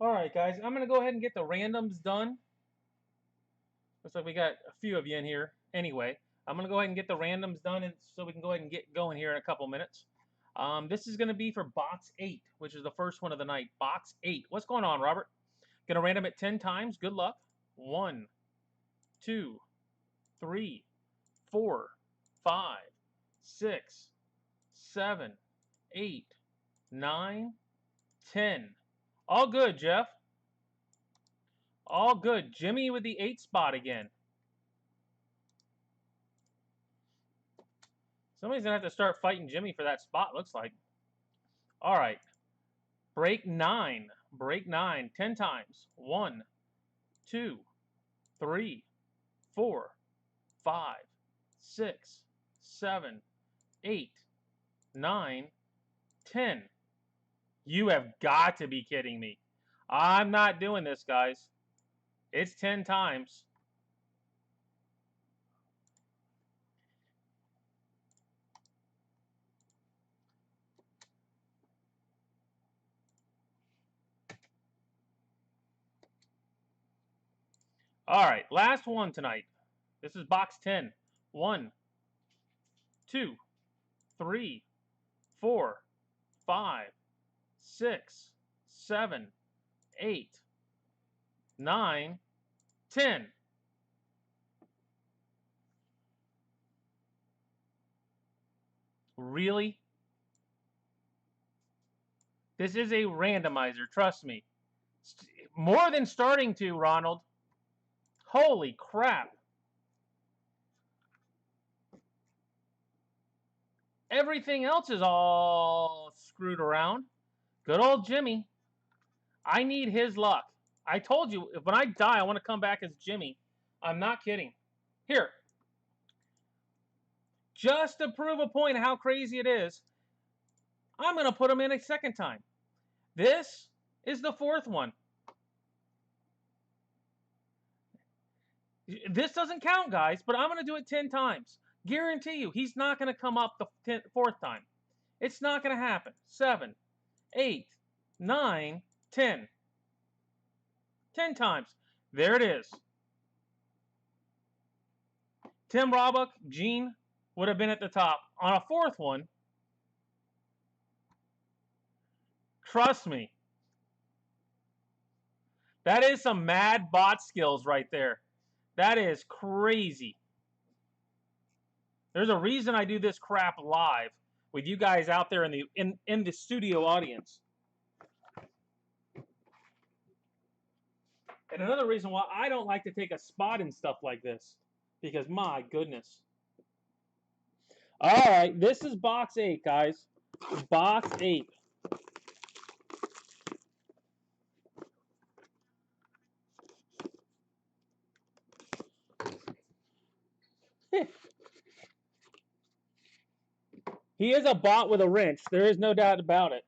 All right, guys, I'm going to go ahead and get the randoms done. Looks like we got a few of you in here. Anyway, I'm going to go ahead and get the randoms done so we can go ahead and get going here in a couple minutes. This is going to be for box 8, which is the first one of the night. Box 8. What's going on, Robert? Going to random it 10 times. Good luck. 1, 2, 3, 4, 5, 6, 7, 8, 9, 10. All good, Jeff. All good. Jimmy with the 8 spot again. Somebody's going to have to start fighting Jimmy for that spot, looks like. All right. Break 9. Break 9. 10 times. 1, 2, 3, 4, 5, 6, 7, 8, 9, 10. You have got to be kidding me. I'm not doing this, guys. It's 10 times. All right, last one tonight. This is box 10. 1, 2, 3, 4, 5, 6, 7, 8, 9, 10. Really? This is a randomizer, trust me. More than starting to, Ronald. Holy crap. Everything else is all screwed around. Good old Jimmy. I need his luck. I told you, when I die, I want to come back as Jimmy. I'm not kidding. Here. Just to prove a point of how crazy it is, I'm going to put him in a second time. This is the fourth one. This doesn't count, guys, but I'm going to do it 10 times. Guarantee you, he's not going to come up the fourth time. It's not going to happen. 7, 8, 9, 10. 10 times. There it is. Tim Roebuck, Gene would have been at the top. On a fourth one, trust me, that is some mad bot skills right there. That is crazy. There's a reason I do this crap live with you guys out there in the studio audience. And another reason why I don't like to take a spot in stuff like this. Because, my goodness. All right, this is box 8, guys. Box 8. He is a bot with a wrench. There is no doubt about it.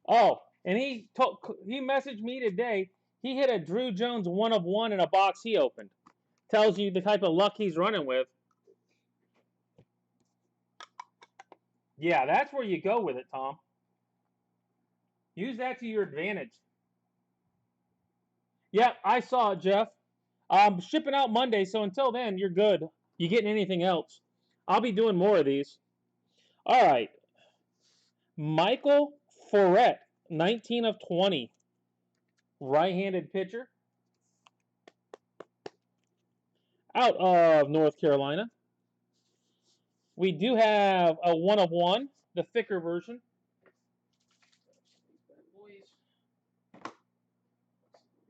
Oh, and he messaged me today. He hit a Drew Jones 1 of 1 in a box he opened. Tells you the type of luck he's running with. Yeah, that's where you go with it, Tom. Use that to your advantage. Yep, I saw it, Jeff. I'm shipping out Monday, so until then, you're good. You getting anything else? I'll be doing more of these. All right. Michael Forret, 19 of 20. Right-handed pitcher. Out of North Carolina. We do have a 1 of 1, the thicker version.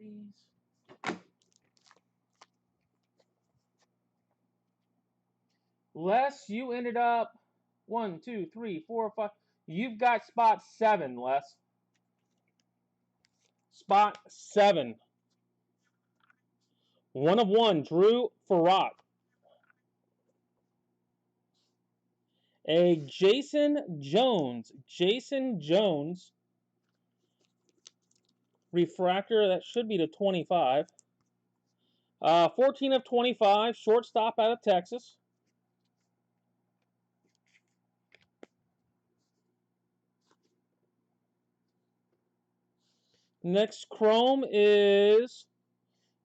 These. Les, you ended up 1, 2, 3, 4, 5. You've got spot 7, Les. Spot 7. 1 of 1, Drew Farrat. A Jason Jones. Jason Jones. Refractor, that should be to 25. 14 of 25, shortstop out of Texas. Next chrome is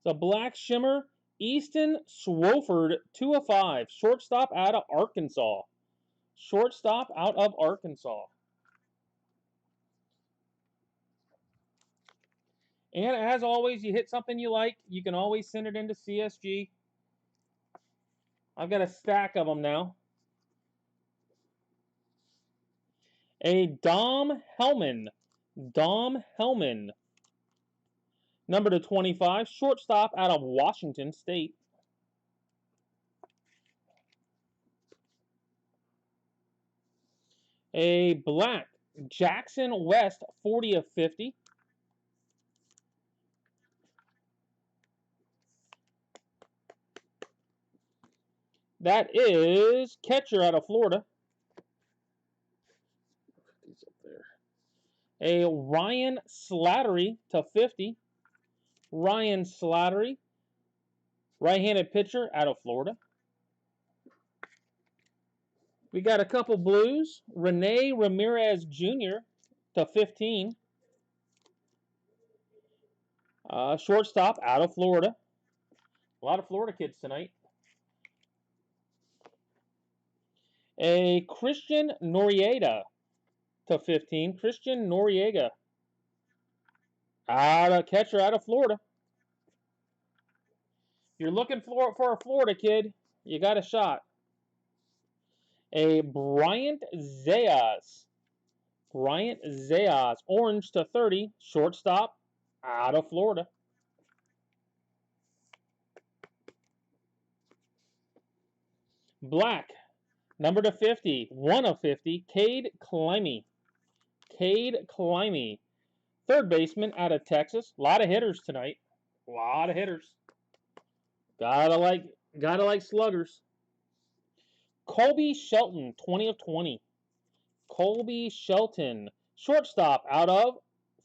the Black Shimmer Easton Swofford 2 of 5. Shortstop out of Arkansas. Shortstop out of Arkansas. And as always, you hit something you like, you can always send it into CSG. I've got a stack of them now. A Dom Hellman. Dom Hellman. Number to 25. Shortstop out of Washington State. A black Jackson West 40 of 50. That is catcher out of Florida. He's up there. A Ryan Slattery to 50. Ryan Slattery, right-handed pitcher out of Florida. We got a couple blues. Rene Ramirez Jr. to 15. Shortstop out of Florida. A lot of Florida kids tonight. A Christian Noriega to 15. Christian Noriega. Catcher out of Florida. You're looking for a Florida kid, you got a shot. A Bryant Zayas. Bryant Zayas. Orange to 30. Shortstop out of Florida. Black. Number to 50. 1 of 50. Cade Climby. Cade Climby. Third baseman out of Texas. A lot of hitters tonight. A lot of hitters. Gotta like sluggers. Colby Shelton, 20 of 20. Colby Shelton, shortstop out of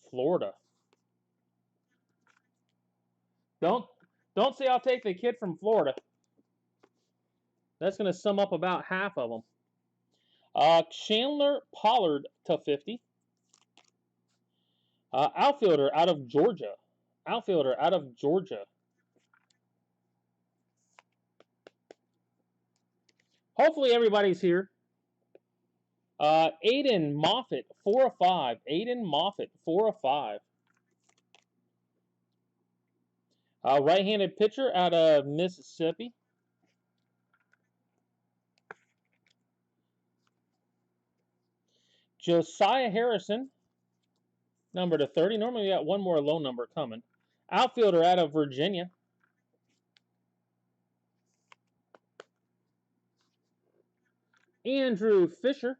Florida. Don't say I'll take the kid from Florida. That's going to sum up about half of them. Chandler Pollard to 50. Outfielder out of Georgia. Outfielder out of Georgia. Hopefully everybody's here. Aiden Moffett, 4 of 5. Aiden Moffett, 4 of 5. Right-handed pitcher out of Mississippi. Josiah Harrison, number to 30. Normally we got one more low number coming. Outfielder out of Virginia. Andrew Fisher,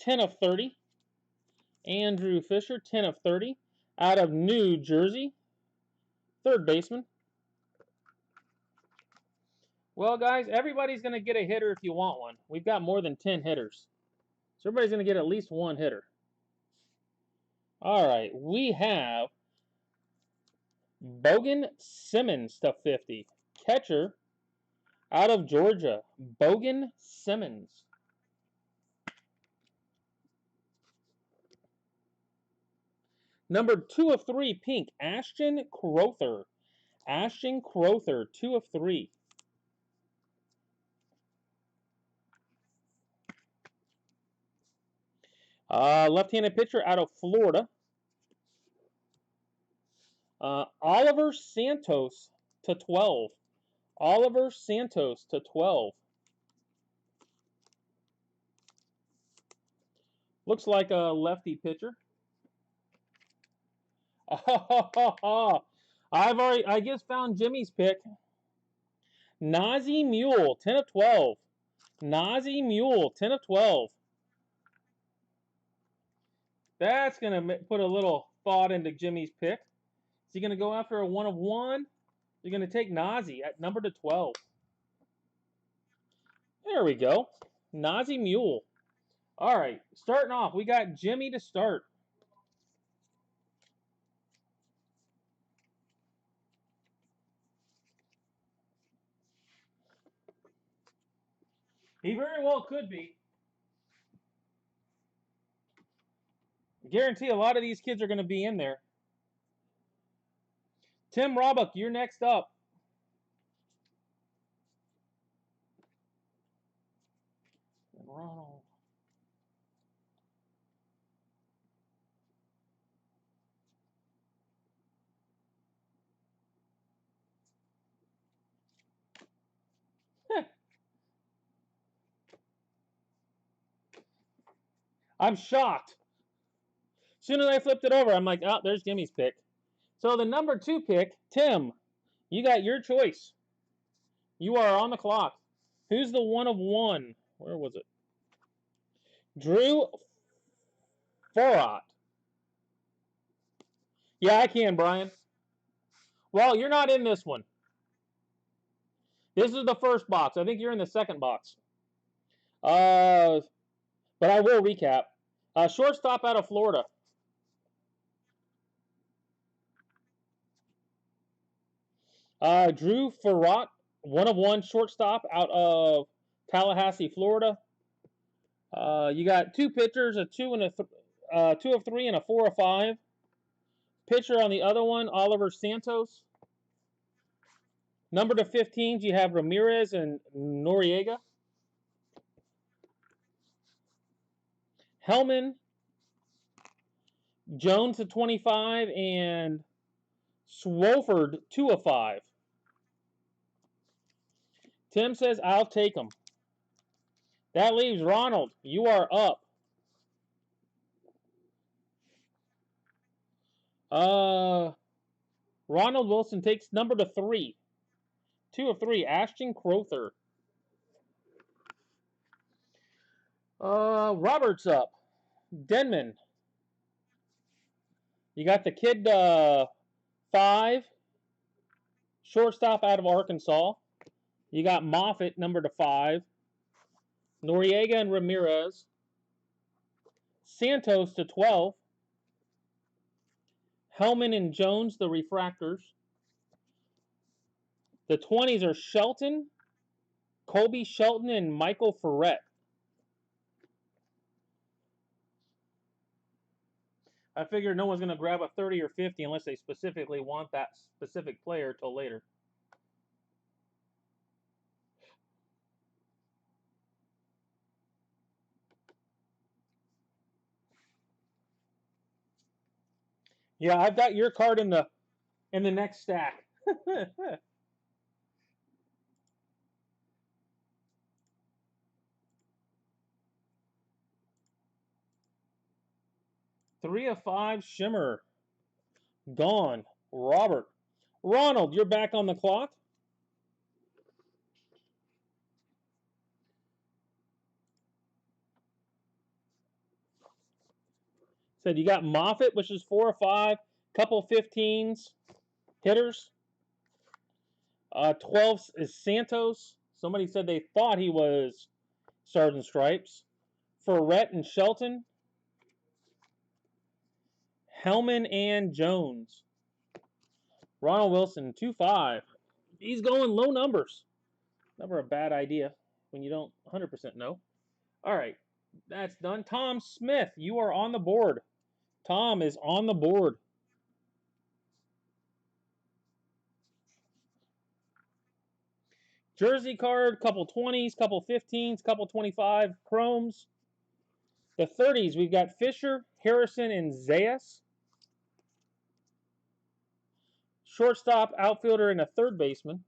10 of 30. Andrew Fisher, 10 of 30. Out of New Jersey. Third baseman. Well, guys, everybody's going to get a hitter if you want one. We've got more than 10 hitters. So everybody's going to get at least one hitter. All right, we have Bogan Simmons to 50. Catcher out of Georgia. Bogan Simmons. Number 2 of 3, pink. Ashton Crowther. Ashton Crowther, 2 of 3. Left-handed pitcher out of Florida. Oliver Santos to 12. Oliver Santos to 12. Looks like a lefty pitcher. I just found Jimmy's pick. Nazi Mule, 10 of 12. Nazi Mule, 10 of 12. That's going to put a little thought into Jimmy's pick. Is he going to go after a 1 of 1? You're going to take Nazi at number to 12. There we go. Nazi Mule. All right, starting off, we got Jimmy to start. He very well could be. Guarantee a lot of these kids are going to be in there. Tim Roebuck, you're next up. Ronald. I'm shocked. As soon as I flipped it over, I'm like, oh, there's Jimmy's pick. So the number 2 pick, Tim, you got your choice. You are on the clock. Who's the 1 of 1? Where was it? Drew Forot. Yeah, I can, Brian. Well, you're not in this one. This is the first box. I think you're in the second box. But I will recap. Shortstop out of Florida. Drew Forot, 1 of 1 shortstop out of Tallahassee, Florida. You got 2 pitchers, a 2 of 3 and a 4 of 5. Pitcher on the other one, Oliver Santos. Number to 15s, you have Ramirez and Noriega. Hellman, Jones to 25, and Swofford 2 of 5. Tim says, I'll take them. That leaves Ronald. You are up. Ronald Wilson takes number to 3. 2 of 3. Ashton Crowther. Roberts up. Denman. You got the kid 5. Shortstop out of Arkansas. You got Moffitt, number to 5. Noriega and Ramirez. Santos to 12. Hellman and Jones, the refractors. The 20s are Shelton, Colby Shelton, and Michael Ferret. I figure no one's going to grab a 30 or 50 unless they specifically want that specific player till later. Yeah, I've got your card in the next stack. Three of 5, Shimmer. Gone. Robert. Ronald, you're back on the clock. Said you got Moffitt, which is 4 or 5. Couple 15s. Hitters. 12 is Santos. Somebody said they thought he was Stars and Stripes. Ferret and Shelton. Hellman and Jones. Ronald Wilson, 2-5. He's going low numbers. Never a bad idea when you don't 100% know. All right, that's done. Tom Smith, you are on the board. Tom is on the board. Jersey card, couple 20s, couple 15s, couple 25 chromes. The 30s, we've got Fisher, Harrison, and Zayas. Shortstop, outfielder, and a third baseman.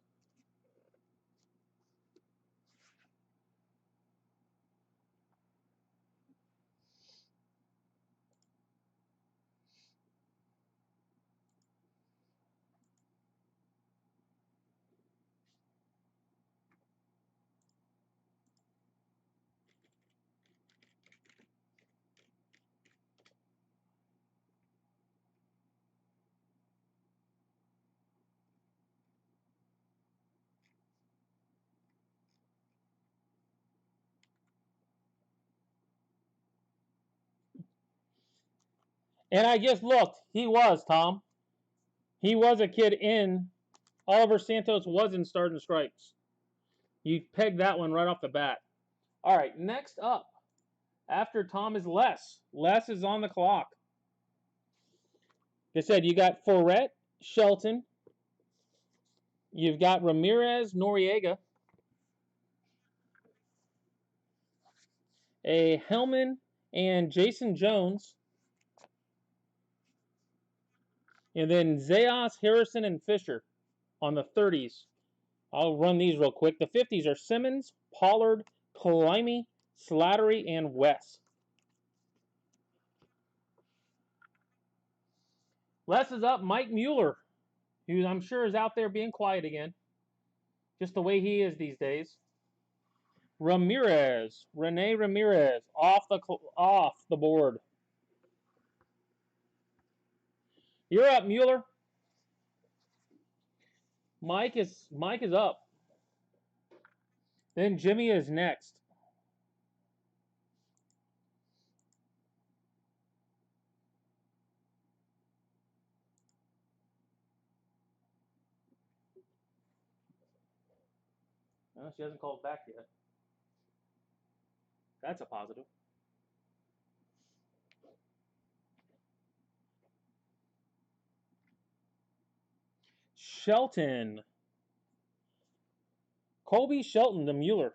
And I just looked. He was, Tom. He was a kid in. Oliver Santos was in Stars and Stripes. You pegged that one right off the bat. All right, next up, after Tom is Les. Les is on the clock. Like I said, you got Forret, Shelton. You've got Ramirez, Noriega. A Hellman and Jason Jones. And then Zayas, Harrison, and Fisher on the 30s. I'll run these real quick. The 50s are Simmons, Pollard, Climie, Slattery, and West. Les is up. Mike Mueller, who I'm sure is out there being quiet again. Just the way he is these days. Ramirez, Rene Ramirez, off the board. You're up, Mueller. Mike is up. Then Jimmy is next. Oh, she hasn't called back yet. That's a positive. Shelton. Colby Shelton to Mueller.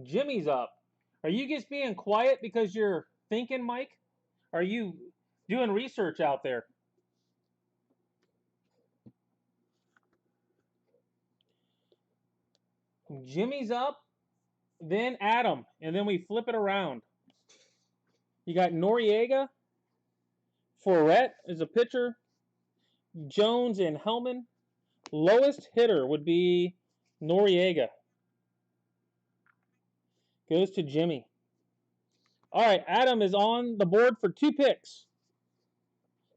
Jimmy's up. Are you just being quiet because you're thinking, Mike? Are you doing research out there? Jimmy's up, then Adam, and then we flip it around. You got Noriega. Forret is a pitcher. Jones and Hellman. Lowest hitter would be Noriega. Goes to Jimmy. All right, Adam is on the board for 2 picks.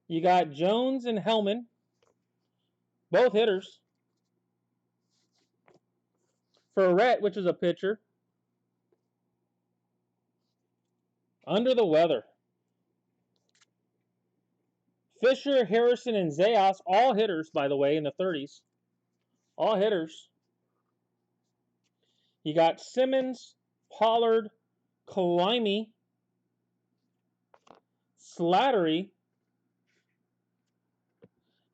You got Jones and Hellman, both hitters. Forret, which is a pitcher. Under the weather. Fisher, Harrison, and Zayas, all hitters, by the way, in the 30s. All hitters. You got Simmons, Pollard, Climie, Slattery,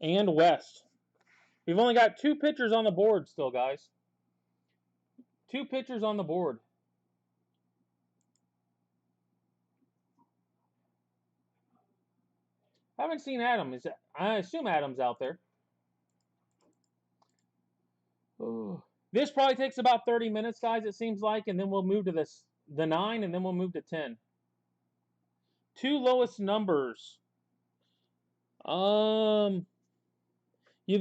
and West. We've only got 2 pitchers on the board still, guys. 2 pitchers on the board. I haven't seen Adam. I assume Adam's out there. Ooh. This probably takes about 30 minutes, guys, it seems like, and then we'll move to the 9, and then we'll move to 10. 2 lowest numbers. You've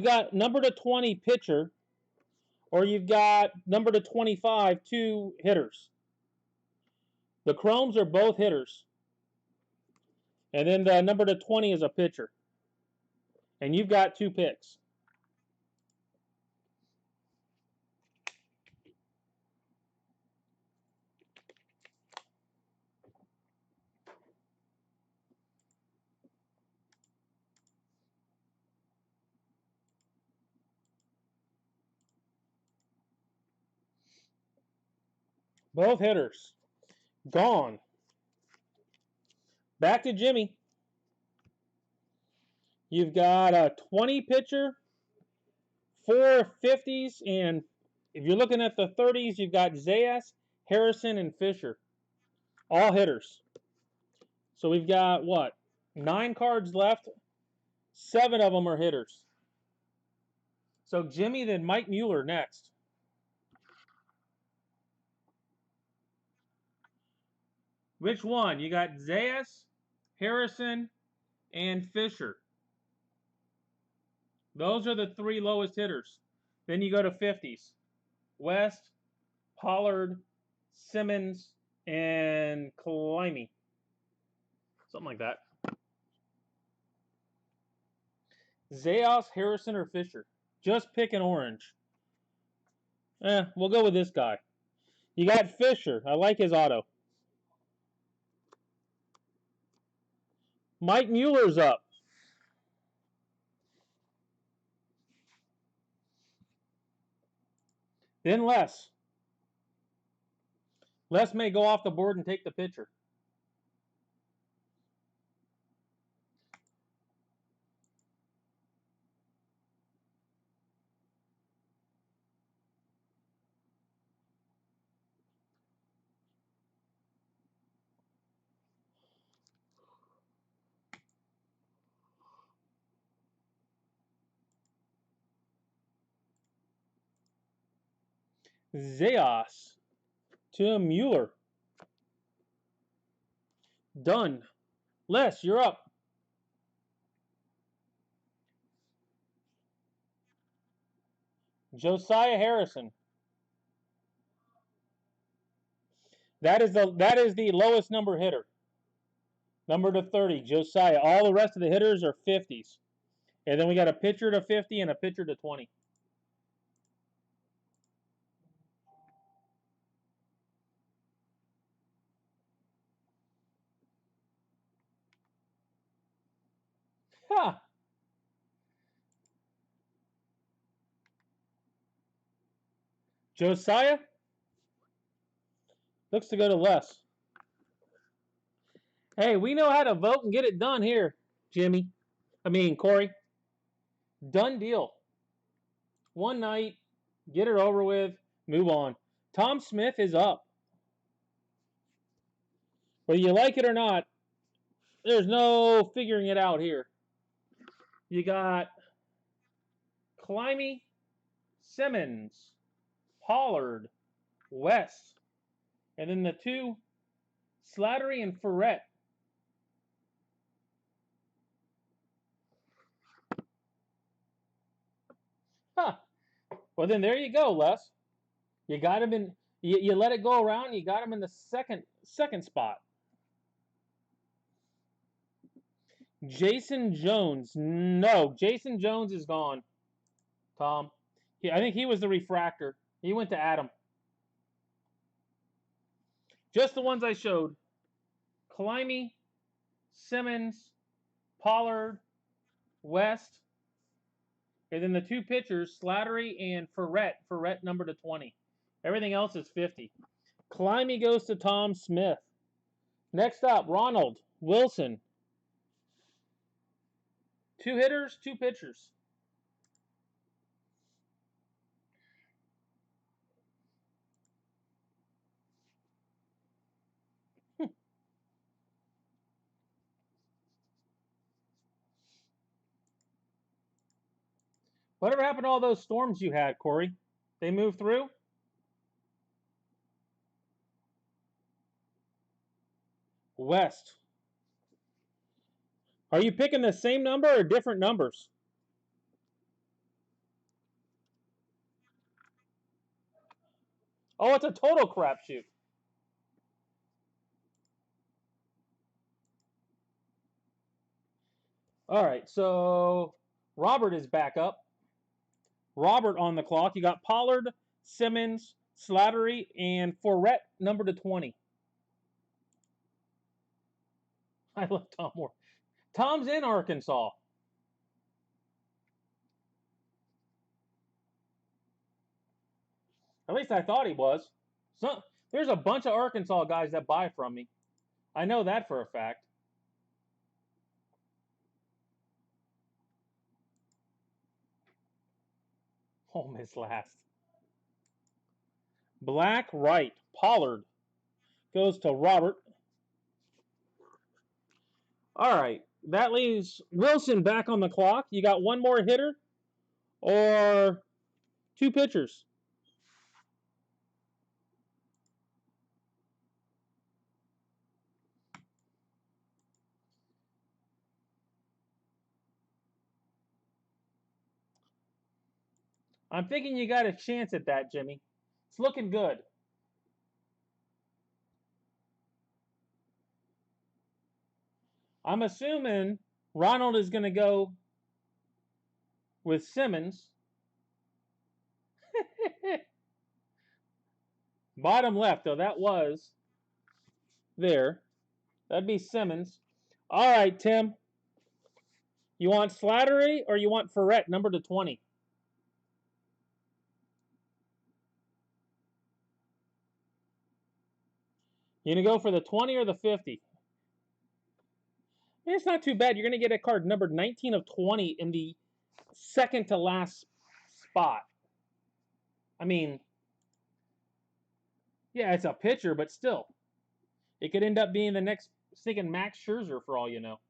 got number to 20 pitcher, or you've got number to 25 2 hitters. The Chromes are both hitters. And then the number to 20 is a pitcher. And you've got 2 picks. Both hitters. Gone. Back to Jimmy. You've got a 20 pitcher, 4 50s, and if you're looking at the 30s, you've got Zayas, Harrison, and Fisher. All hitters. So we've got, what, 9 cards left? 7 of them are hitters. So Jimmy, then Mike Mueller next. Which one? You got Zayas, Harrison, and Fisher. Those are the 3 lowest hitters. Then you go to 50s. West, Pollard, Simmons, and Climie. Something like that. Zayas, Harrison, or Fisher. Just pick an orange. We'll go with this guy. You got Fisher. I like his auto. Mike Mueller's up. Then Les. Les may go off the board and take the pitcher. Zeos. Tim Mueller. Done. Les, you're up. Josiah Harrison. That is the lowest number hitter. Number to 30, Josiah. All the rest of the hitters are 50s. And then we got a pitcher to 50 and a pitcher to 20. Huh. Josiah? Looks to go to Les. Hey, we know how to vote and get it done here, Jimmy. Corey. Done deal. One night, get it over with, move on. Tom Smith is up. Whether you like it or not, there's no figuring it out here. You got Climby, Simmons, Pollard, West, and then the two, Slattery and Ferret. Huh. Well, then there you go, Les. You got him in. You let it go around. You got him in the second spot. Jason Jones. No, Jason Jones is gone. Tom. I think he was the refractor. He went to Adam. Just the ones I showed. Climby, Simmons, Pollard, West, and then the two pitchers, Slattery and Ferret. Ferret number to 20. Everything else is 50. Climby goes to Tom Smith. Next up, Ronald Wilson. Two hitters, two pitchers. Whatever happened to all those storms you had, Corey? They moved through? West. Are you picking the same number or different numbers? Oh, it's a total crapshoot. All right, so Robert is back up. Robert on the clock. You got Pollard, Simmons, Slattery, and Ferret number to 20. I love Tom Moore. Tom's in Arkansas. At least I thought he was. There's a bunch of Arkansas guys that buy from me. I know that for a fact. Oh, Miss Last. Black, right. Pollard goes to Robert. All right. That leaves Wilson back on the clock. You got one more hitter or two pitchers? I'm thinking you got a chance at that, Jimmy. It's looking good. I'm assuming Ronald is going to go with Simmons. Bottom left, though, that was there. That'd be Simmons. All right, Tim. You want Slattery or you want Ferret, number to 20? You going to go for the 20 or the 50? It's not too bad. You're going to get a card numbered 19 of 20 in the second to last spot. Yeah, it's a pitcher, but still. It could end up being the next stinking Max Scherzer for all you know.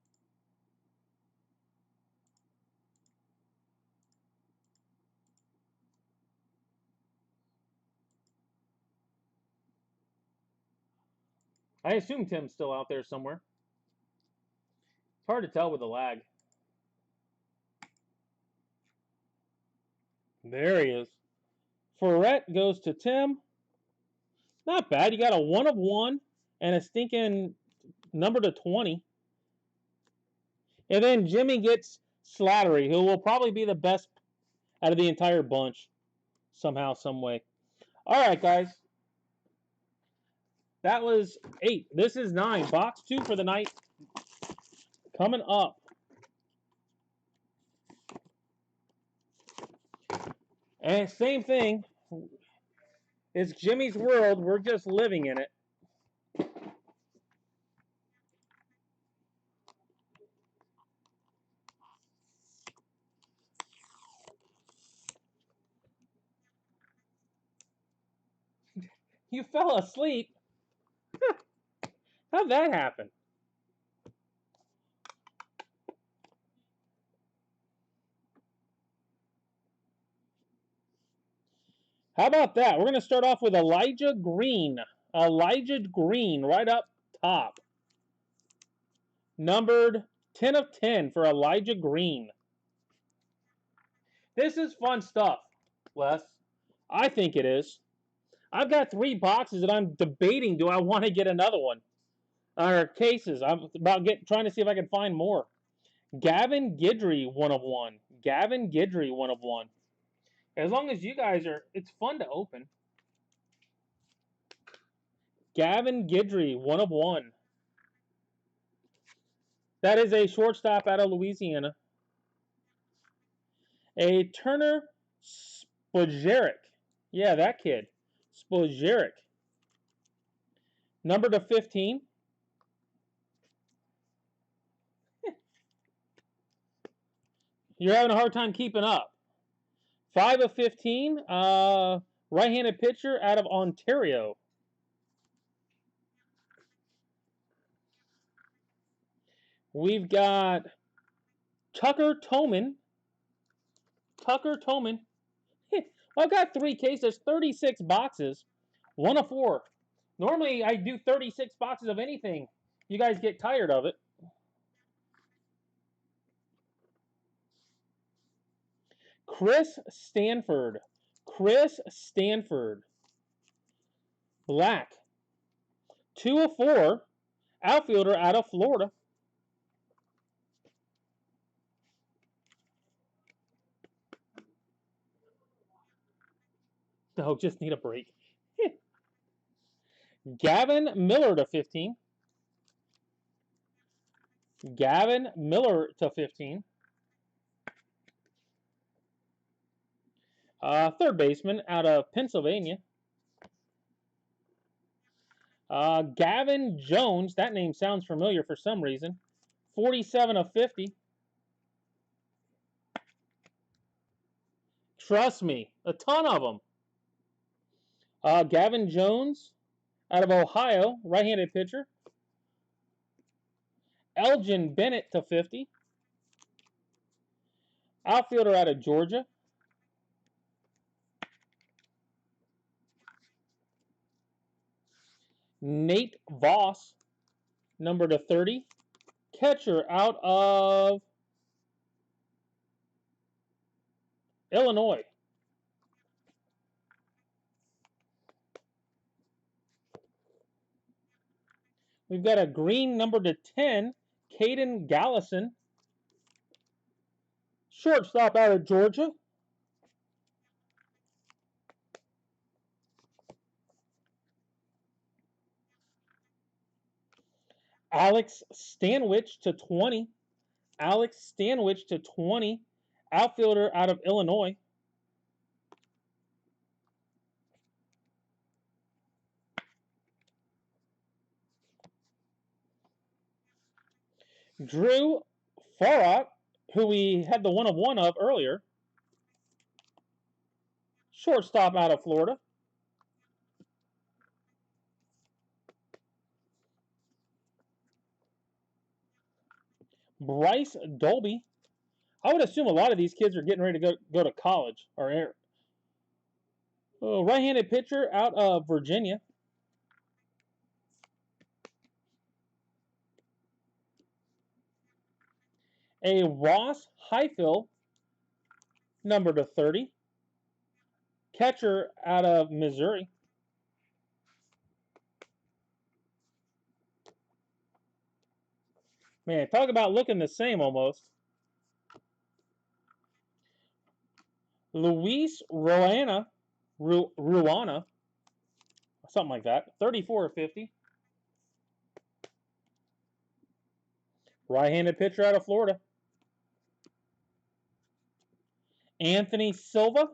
I assume Tim's still out there somewhere. It's hard to tell with the lag. There he is. Ferret goes to Tim. Not bad. You got a 1 of 1 and a stinking number to 20. And then Jimmy gets Slattery, who will probably be the best out of the entire bunch somehow, some way. All right, guys. That was 8. This is 9. Box 2 for the night coming up. And same thing. It's Jimmy's world. We're just living in it. You fell asleep? How'd that happen? How about that? We're going to start off with Elijah Green. Elijah Green right up top. Numbered 10 of 10 for Elijah Green. This is fun stuff, Wes. I think it is. I've got 3 boxes and I'm debating, do I want to get another one? Or cases. I'm about trying to see if I can find more. Gavin Guidry, 1 of 1. Gavin Guidry, 1 of 1. As long as you guys are, it's fun to open. Gavin Guidry, 1 of 1. That is a shortstop out of Louisiana. A Turner Spojeric. Yeah, that kid. Spojeric. Number to 15. You're having a hard time keeping up. 5 of 15. Right-handed pitcher out of Ontario. We've got Tucker Toman. Tucker Toman. I've got 3 cases, 36 boxes. 1 of 4. Normally, I do 36 boxes of anything. You guys get tired of it. Chris Stanford. Chris Stanford. Black. 2 of 4. Outfielder out of Florida. Oh, just need a break. Gavin Miller to 15. Gavin Miller to 15. Third baseman out of Pennsylvania. Gavin Jones. That name sounds familiar for some reason. 47 of 50. Trust me, a ton of them. Gavin Jones out of Ohio, right-handed pitcher. Elgin Bennett to 50. Outfielder out of Georgia. Nate Voss, number to 30. Catcher out of Illinois. We've got a green number to 10, Caden Gallison. Shortstop out of Georgia. Alex Stanwich to 20. Alex Stanwich to 20. Outfielder out of Illinois. Drew Farrat, who we had the 1 of 1 of earlier. Shortstop out of Florida. Bryce Dolby. I would assume a lot of these kids are getting ready to go to college. Or right-handed pitcher out of Virginia. A Ross Highfill, number to 30. Catcher out of Missouri. Man, talk about looking the same almost. Luis Ruana, something like that, 34/50. Right-handed pitcher out of Florida. Anthony Silva,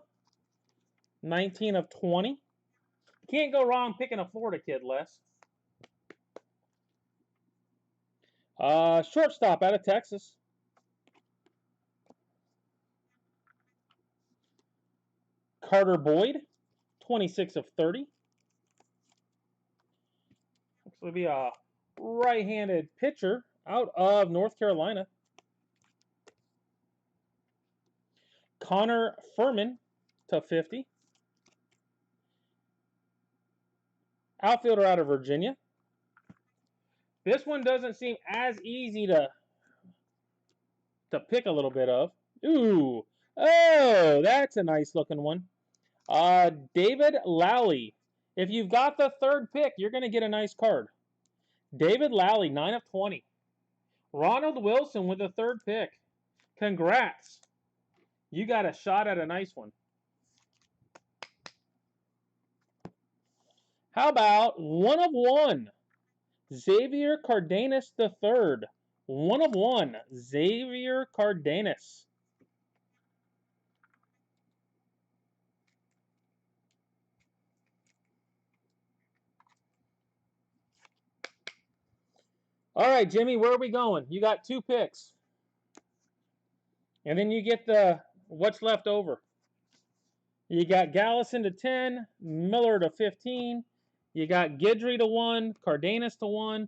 19/20. Can't go wrong picking a Florida kid, Les. Shortstop out of Texas. Carter Boyd, 26/30. Looks to be a right-handed pitcher out of North Carolina. Connor Furman /50. Outfielder out of Virginia. This one doesn't seem as easy to pick a little bit of. Ooh. Oh, that's a nice looking one. David Lally. If you've got the third pick, you're going to get a nice card. David Lally, 9/20. Ronald Wilson with the third pick. Congrats. You got a shot at a nice one. How about 1/1? Xavier Cardenas III. 1/1. Xavier Cardenas. All right, Jimmy, where are we going? You got 2 picks. And then you get the what's left over. You got Gallison /10, Miller /15. You got Guidry /1, Cardenas /1,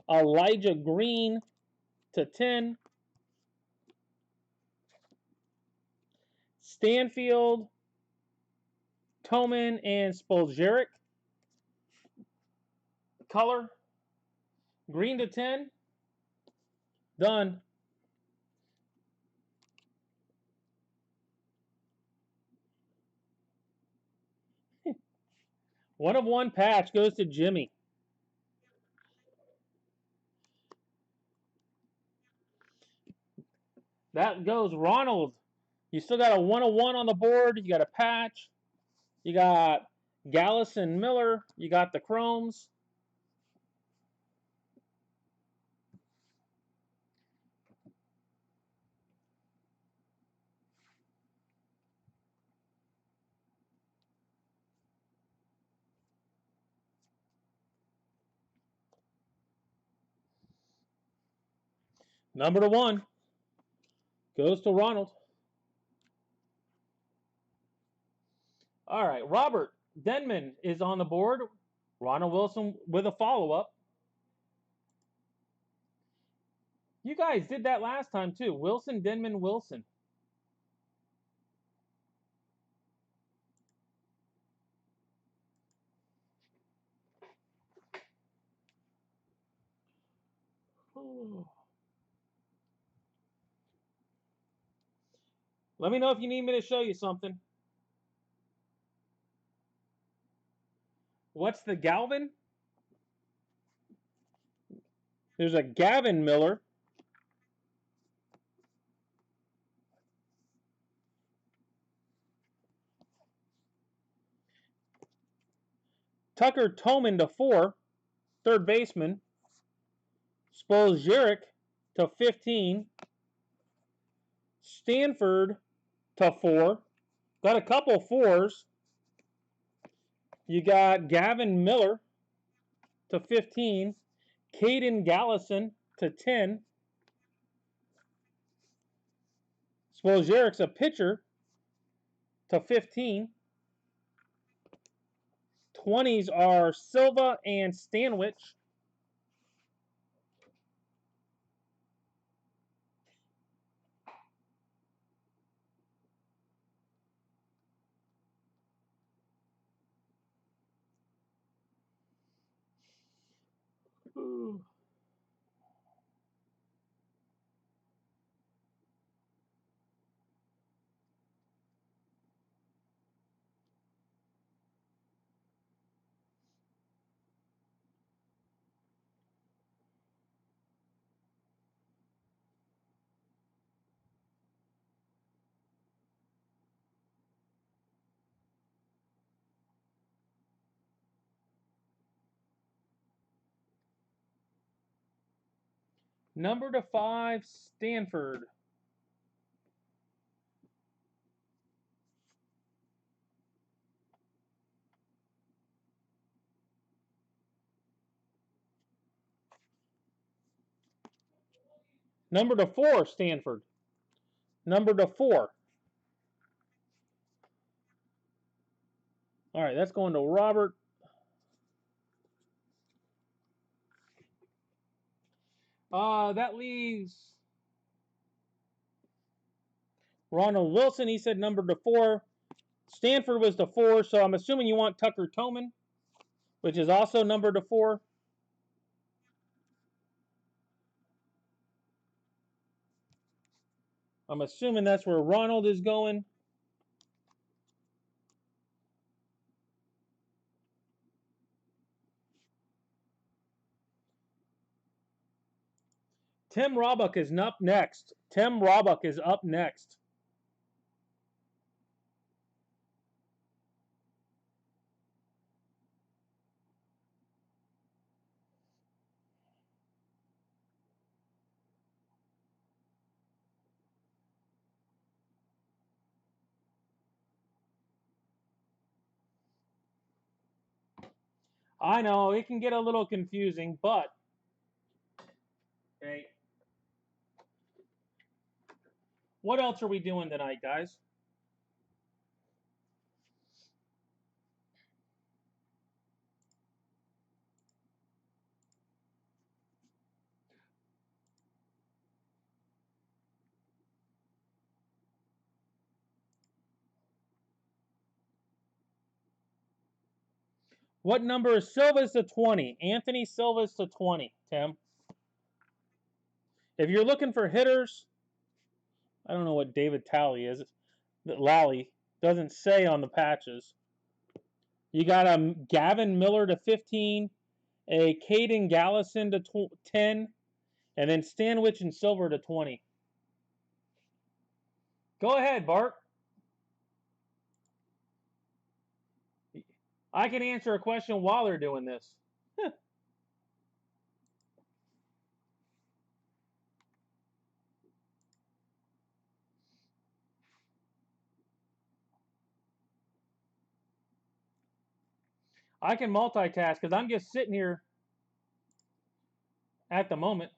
Elijah Green /10, Stanfield, Toman, and Spoljaric. Color, green /10. Done. 1/1 patch goes to Jimmy. That goes Ronald. You still got a 1/1 on the board. You got a patch. You got Gallison Miller. You got the Chromes. Number to 1 goes to Ronald. All right, Robert Denman is on the board. Ronald Wilson with a follow-up. You guys did that last time too. Wilson, Denman, Wilson. Oh. Let me know if you need me to show you something. What's the Galvin? There's a Gavin Miller. Tucker Toman /4, third baseman. Spoljaric /15. Stanford /4. Got a couple 4s. You got Gavin Miller /15. Caden Gallison /10. Spoljaric's a pitcher /15. 20s are Silva and Stanwich. Ooh. Number to 5, Stanford. Number to 4, Stanford. Number to 4. All right, that's going to Robert. That leaves Ronald Wilson. He said number to 4. Stanford was the 4, so I'm assuming you want Tucker Toman, which is also number to 4. I'm assuming that's where Ronald is going. Tim Roebuck is up next. Tim Roebuck is up next. I know it can get a little confusing, but hey, what else are we doing tonight, guys? What number is Silva's to 20? Anthony Silva's to 20, Tim. If you're looking for hitters, I don't know what David Talley is. Lally doesn't say on the patches. You got a Gavin Miller to 15, a Caden Gallison to 10, and then Stanwich and Silver to 20. Go ahead, Bart. I can answer a question while they're doing this. I can multitask because I'm just sitting here at the moment.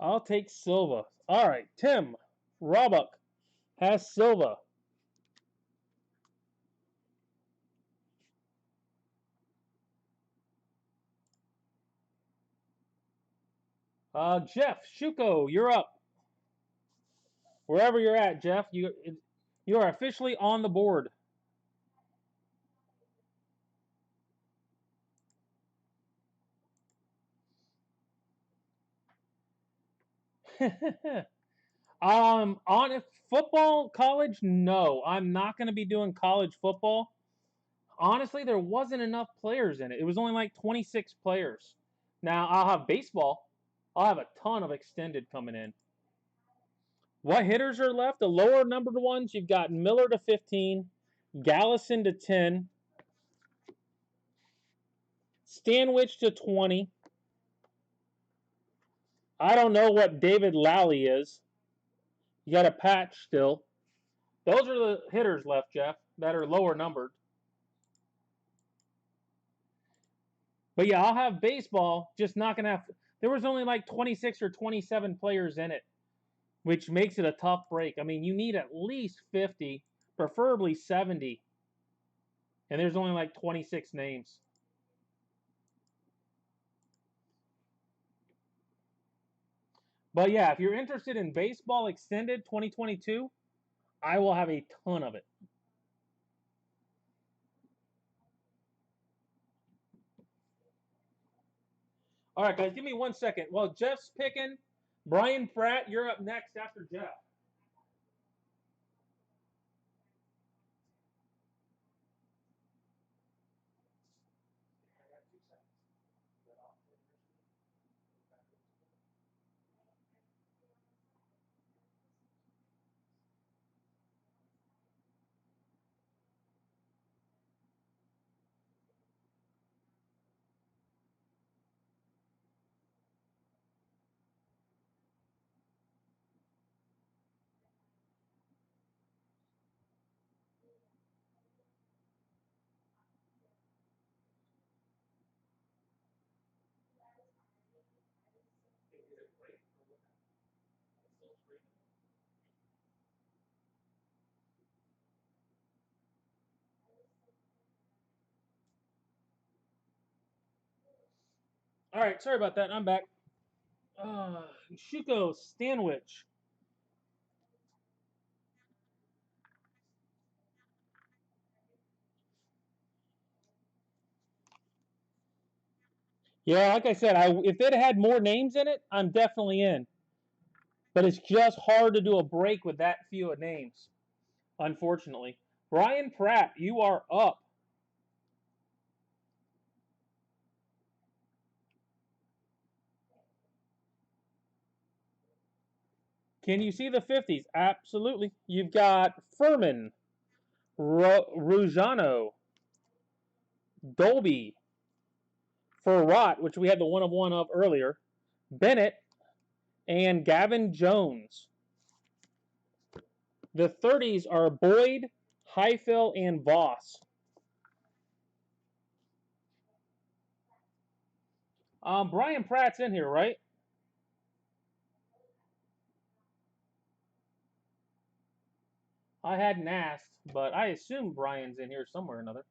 I'll take Silva. All right, Tim Roebuck has Silva. Jeff Shuko, you're up. Wherever you're at, Jeff, you are officially on the board. On football, college, no, I'm not going to be doing college football. Honestly, there wasn't enough players in it. It was only like 26 players. Now I'll have baseball. I'll have a ton of extended coming in. What hitters are left? The lower numbered ones, you've got Miller to 15, Gallison to 10, Stanwich to 20. I don't know what David Lally is. You got a patch still. Those are the hitters left, Jeff, that are lower numbered. But yeah, I'll have baseball, just not going to have. There was only like 26 or 27 players in it, which makes it a tough break. I mean, you need at least 50, preferably 70. And there's only like 26 names. But yeah, if you're interested in baseball extended 2022, I will have a ton of it. All right, guys, give me 1 second. Well, Jeff's picking. Brian Pratt, you're up next after Jeff. All right, sorry about that. I'm back. Shuko Stanwich. Yeah, like I said, if it had more names in it, I'm definitely in. But it's just hard to do a break with that few of names, unfortunately. Brian Pratt, you are up. Can you see the 50s? Absolutely. You've got Furman, Rujano, Dolby, Farrat, which we had the one of one of earlier, Bennett, and Gavin Jones. The 30s are Boyd, Heifel, and Voss. Brian Pratt's in here, right? I hadn't asked, but I assume Brian's in here somewhere or another.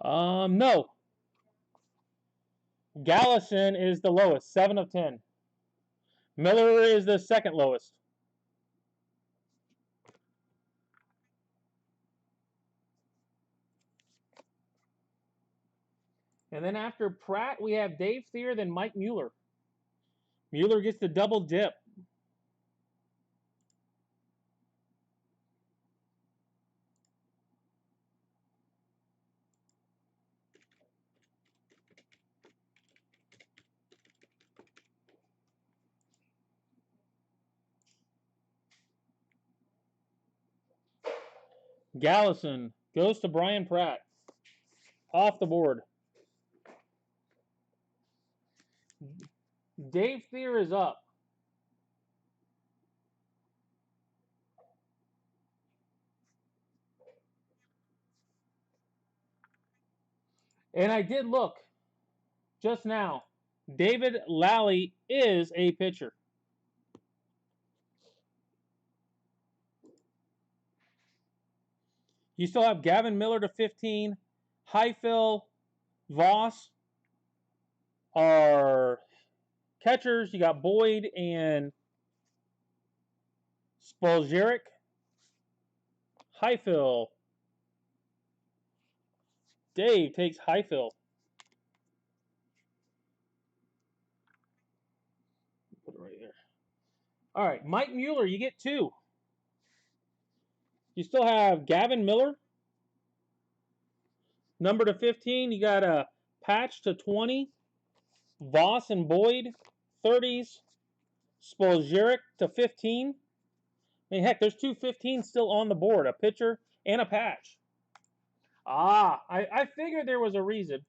No. Gallison is the lowest, 7 of 10. Miller is the second lowest. And then after Pratt, we have Dave Thier, then Mike Mueller. Mueller gets the double dip. Gallison goes to Brian Pratt. Off the board. Dave Thier is up. And I did look just now. David Lally is a pitcher. You still have Gavin Miller to 15. Heifel, Voss are catchers. You got Boyd and Spoljerik. Heifel. Dave takes Heifel. Put it right there. All right, Mike Mueller, you get 2. You still have Gavin Miller, number to 15. You got a Patch to 20. Voss and Boyd, 30s. Spoljerik to 15. I mean, heck, there's 2 15s still on the board, a pitcher and a patch. I figured there was a reason.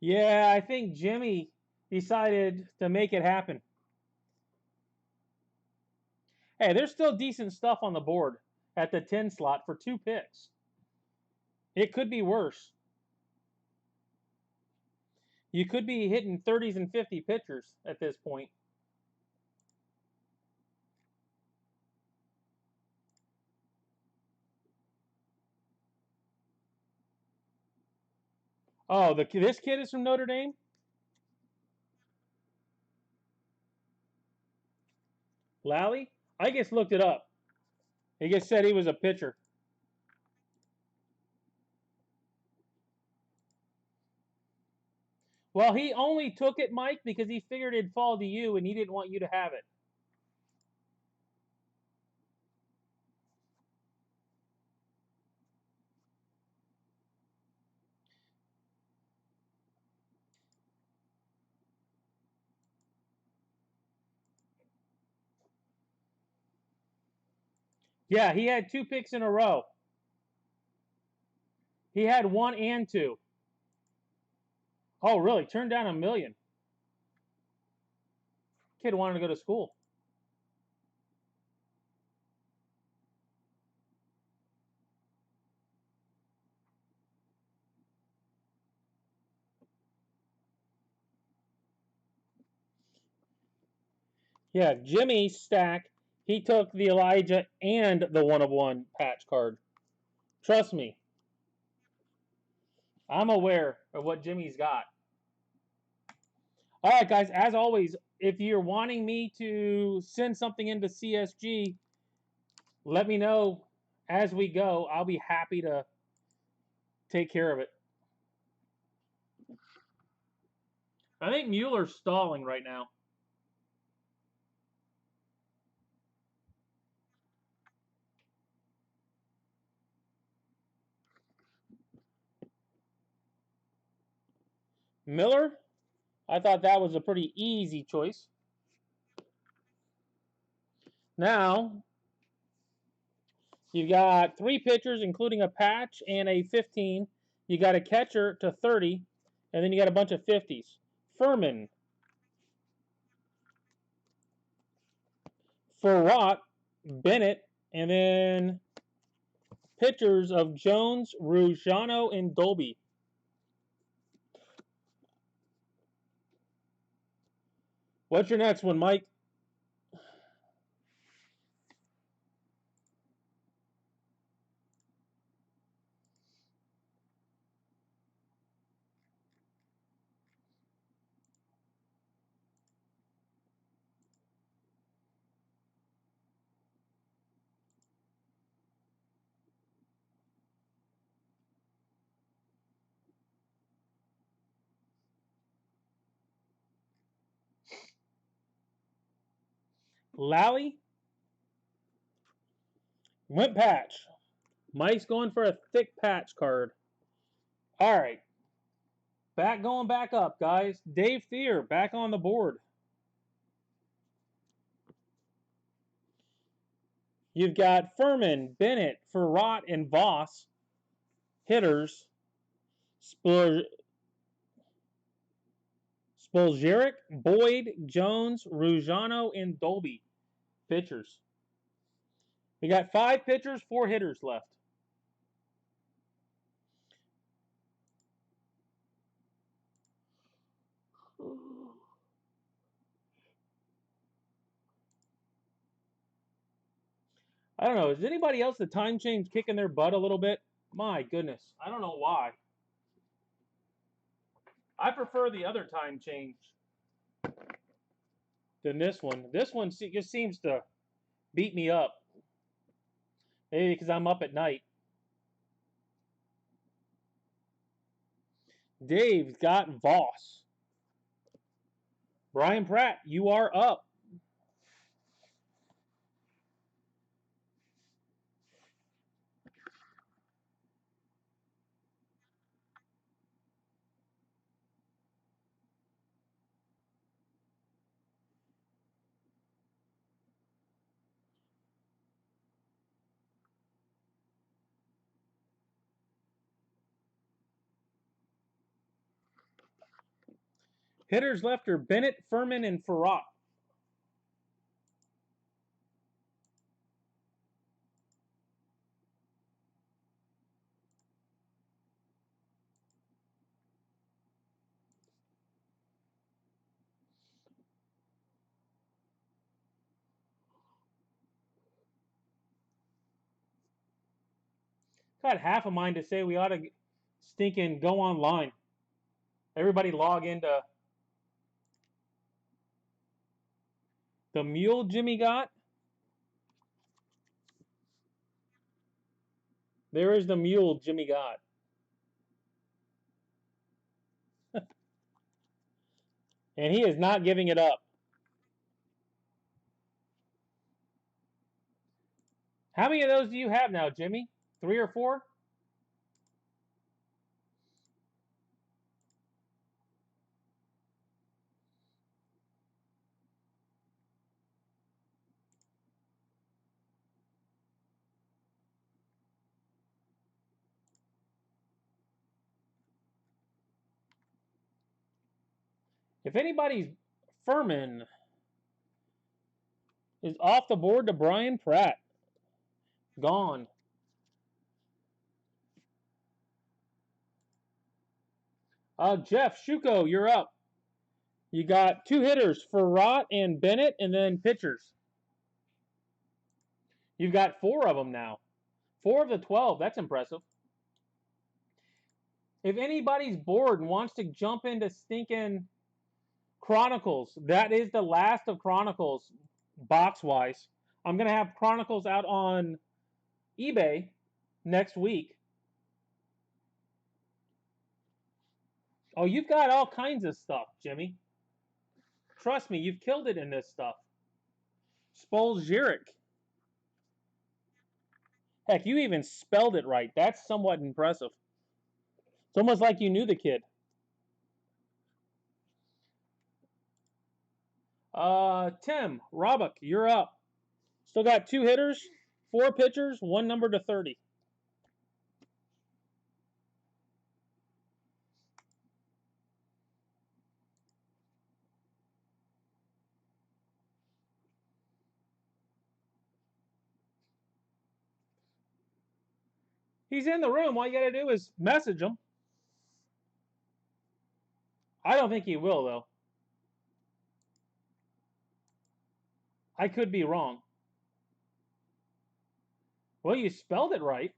Yeah, I think Jimmy decided to make it happen. Hey, there's still decent stuff on the board at the 10 slot for 2 picks. It could be worse. You could be hitting 30s and 50 pitchers at this point. Oh, this kid is from Notre Dame? Lally? I just looked it up. He just said he was a pitcher. Well, he only took it, Mike, because he figured it'd fall to you and he didn't want you to have it. Yeah, he had 2 picks in a row. He had 1 and 2. Oh, really? Turned down $1 million. Kid wanted to go to school. Yeah, Jimmy Stack, he took the Elijah and the 1/1 patch card. Trust me. I'm aware of what Jimmy's got. All right, guys, as always, if you're wanting me to send something into CSG, let me know as we go. I'll be happy to take care of it. I think Mueller's stalling right now. Miller, I thought that was a pretty easy choice. Now, you've got 3 pitchers, including a patch and a 15. You got a catcher to 30, and then you got a bunch of 50s. Furman, Farrat, Bennett, and then pitchers of Jones, Rujano, and Dolby. What's your next one, Mike? Lally? Went patch. Mike's going for a thick patch card. All right. Going back up, guys. Dave Thier back on the board. You've got Furman, Bennett, Farrat, and Voss. Hitters. Spoljaric, Boyd, Jones, Rujano, and Dolby. Pitchers. We got 5 pitchers, 4 hitters left. I don't know. Is anybody else the time change kicking their butt a little bit? My goodness. I don't know why. I prefer the other time change than this one. This one just seems to beat me up. Maybe because I'm up at night. Dave's got Voss. Brian Pratt, you are up. Hitters left are Bennett, Furman, and Farrat. Got half a mind to say we ought to stinking go online. Everybody log into the mule Jimmy got. There is the mule Jimmy got. And he is not giving it up. How many of those do you have now, Jimmy? 3 or 4? If anybody's Furman is off the board to Brian Pratt. Gone. Jeff Shuko, you're up. You got 2 hitters for Rott and Bennett, and then pitchers. You've got 4 of them now. 4 of the 12. That's impressive. If anybody's bored and wants to jump into stinking Chronicles, that is the last of Chronicles, box-wise. I'm going to have Chronicles out on eBay next week. Oh, you've got all kinds of stuff, Jimmy. Trust me, you've killed it in this stuff. Spolzeric. Heck, you even spelled it right. That's somewhat impressive. It's almost like you knew the kid. Tim Robick, you're up. Still got 2 hitters, 4 pitchers, 1 number to 30. He's in the room. All you got to do is message him. I don't think he will, though. I could be wrong. Well, you spelled it right.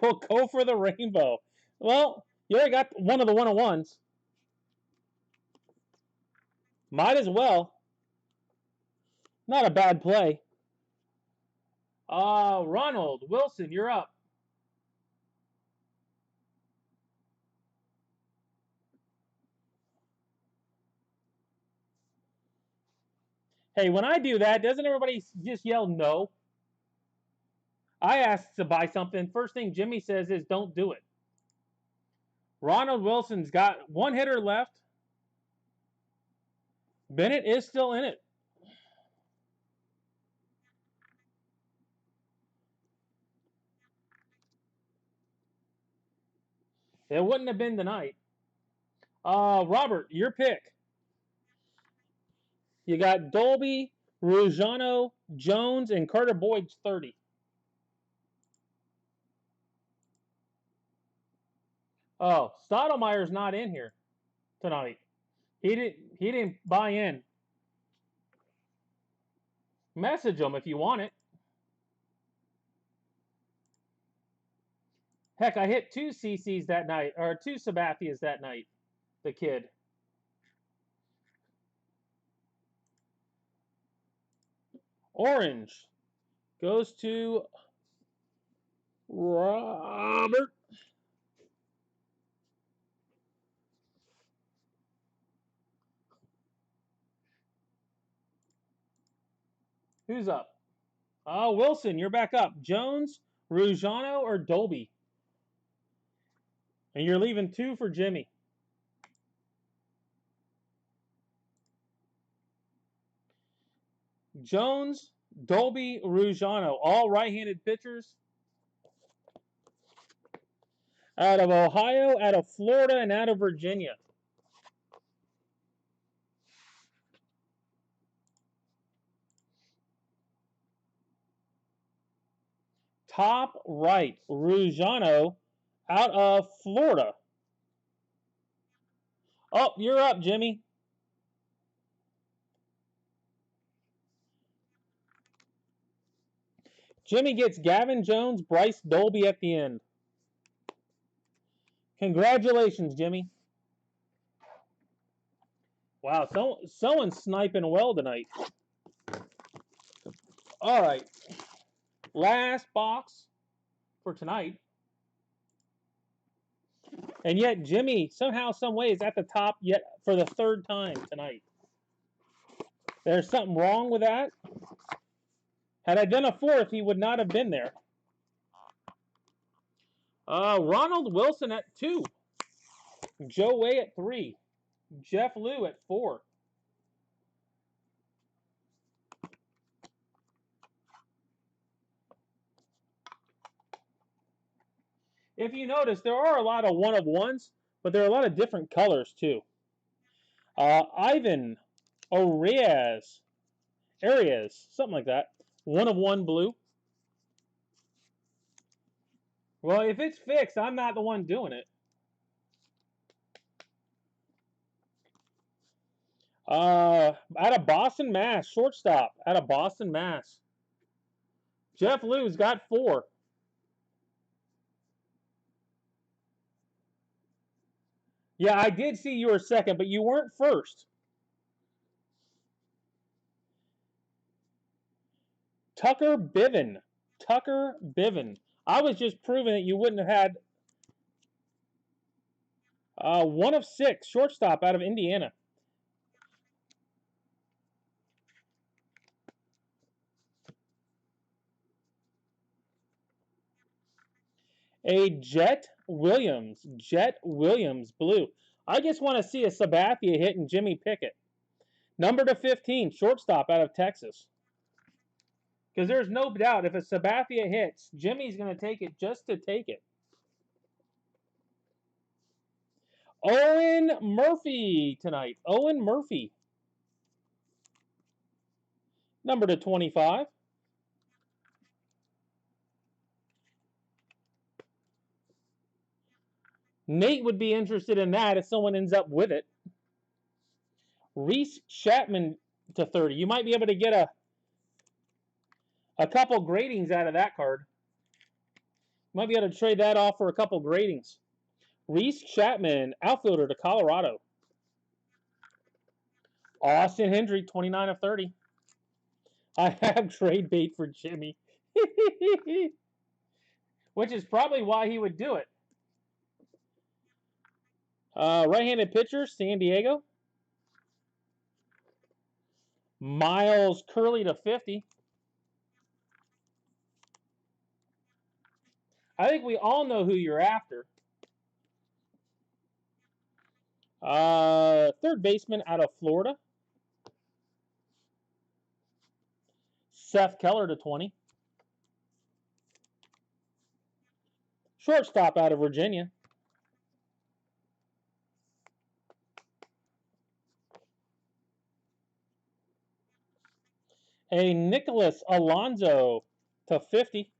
We'll go for the rainbow. Well, you already got one of the 101s. Might as well. Not a bad play. Ronald Wilson, you're up. Hey, when I do that, doesn't everybody just yell no? I asked to buy something. First thing Jimmy says is don't do it. Ronald Wilson's got 1 hitter left. Bennett is still in it. It wouldn't have been tonight. Robert, your pick. You got Dolby, Rujano, Jones, and Carter Boyd's 30. Oh, Stottlemyre's not in here tonight. He didn't buy in. Message him if you want it. Heck, I hit 2 CCs that night, or 2 Sabathias that night. The kid. Orange goes to Robert. Who's up? Wilson, you're back up. Jones, Rujano, or Dolby? And you're leaving 2 for Jimmy. Jones, Dolby, Rujano, all right-handed pitchers. Out of Ohio, out of Florida, and out of Virginia. Top right, Rujano, out of Florida. Oh, you're up, Jimmy. Jimmy gets Gavin Jones, Bryce Dolby at the end. Congratulations, Jimmy. Wow, someone's sniping well tonight. All right. Last box for tonight. And yet Jimmy, somehow, some way, is at the top yet for the 3rd time tonight. There's something wrong with that. Had I done a 4th, he would not have been there. Ronald Wilson at 2. Joe Way at 3. Jeff Liu at 4. If you notice, there are a lot of 1 of 1s, but there are a lot of different colors too. Ivan Arias, something like that. 1 of 1 blue. Well, if it's fixed, I'm not the one doing it. Out of Boston, Mass. Shortstop. Out of Boston, Mass. Jeff Lou's got 4. Yeah, I did see you were second, but you weren't first. Tucker Biven. Tucker Biven. I was just proving that you wouldn't have had 1 of 6. Shortstop out of Indiana. A Jet Williams. Jet Williams, blue. I just want to see a Sabathia hitting Jimmy Pickett. Number to 15, shortstop out of Texas. Because there's no doubt if a Sabathia hits, Jimmy's going to take it just to take it. Owen Murphy tonight. Owen Murphy. Number to 25. Nate would be interested in that if someone ends up with it. Reese Chapman to 30. You might be able to get a couple gradings out of that card. Might be able to trade that off for a couple gradings. Reese Chapman, outfielder to Colorado. Austin Hendry, 29 of 30. I have trade bait for Jimmy. Which is probably why he would do it. Right-handed pitcher, San Diego. Miles Curley to 50. I think we all know who you're after. Third baseman out of Florida. Seth Keller to 20. Shortstop out of Virginia. A Nicholas Alonso to 50.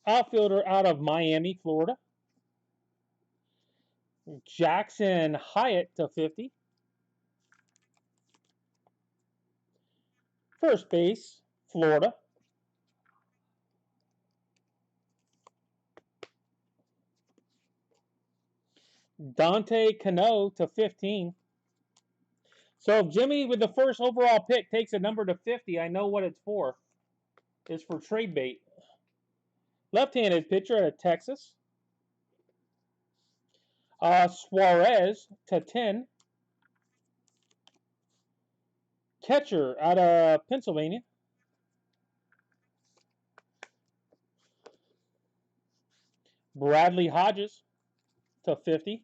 Outfielder out of Miami, Florida. Jackson Hyatt to 50. First base, Florida. Dante Cano to 15. So if Jimmy with the first overall pick takes a number to 50, I know what it's for. It's for trade bait. Left-handed pitcher out of Texas. Suarez to 10. Catcher out of Pennsylvania. Bradley Hodges to 50.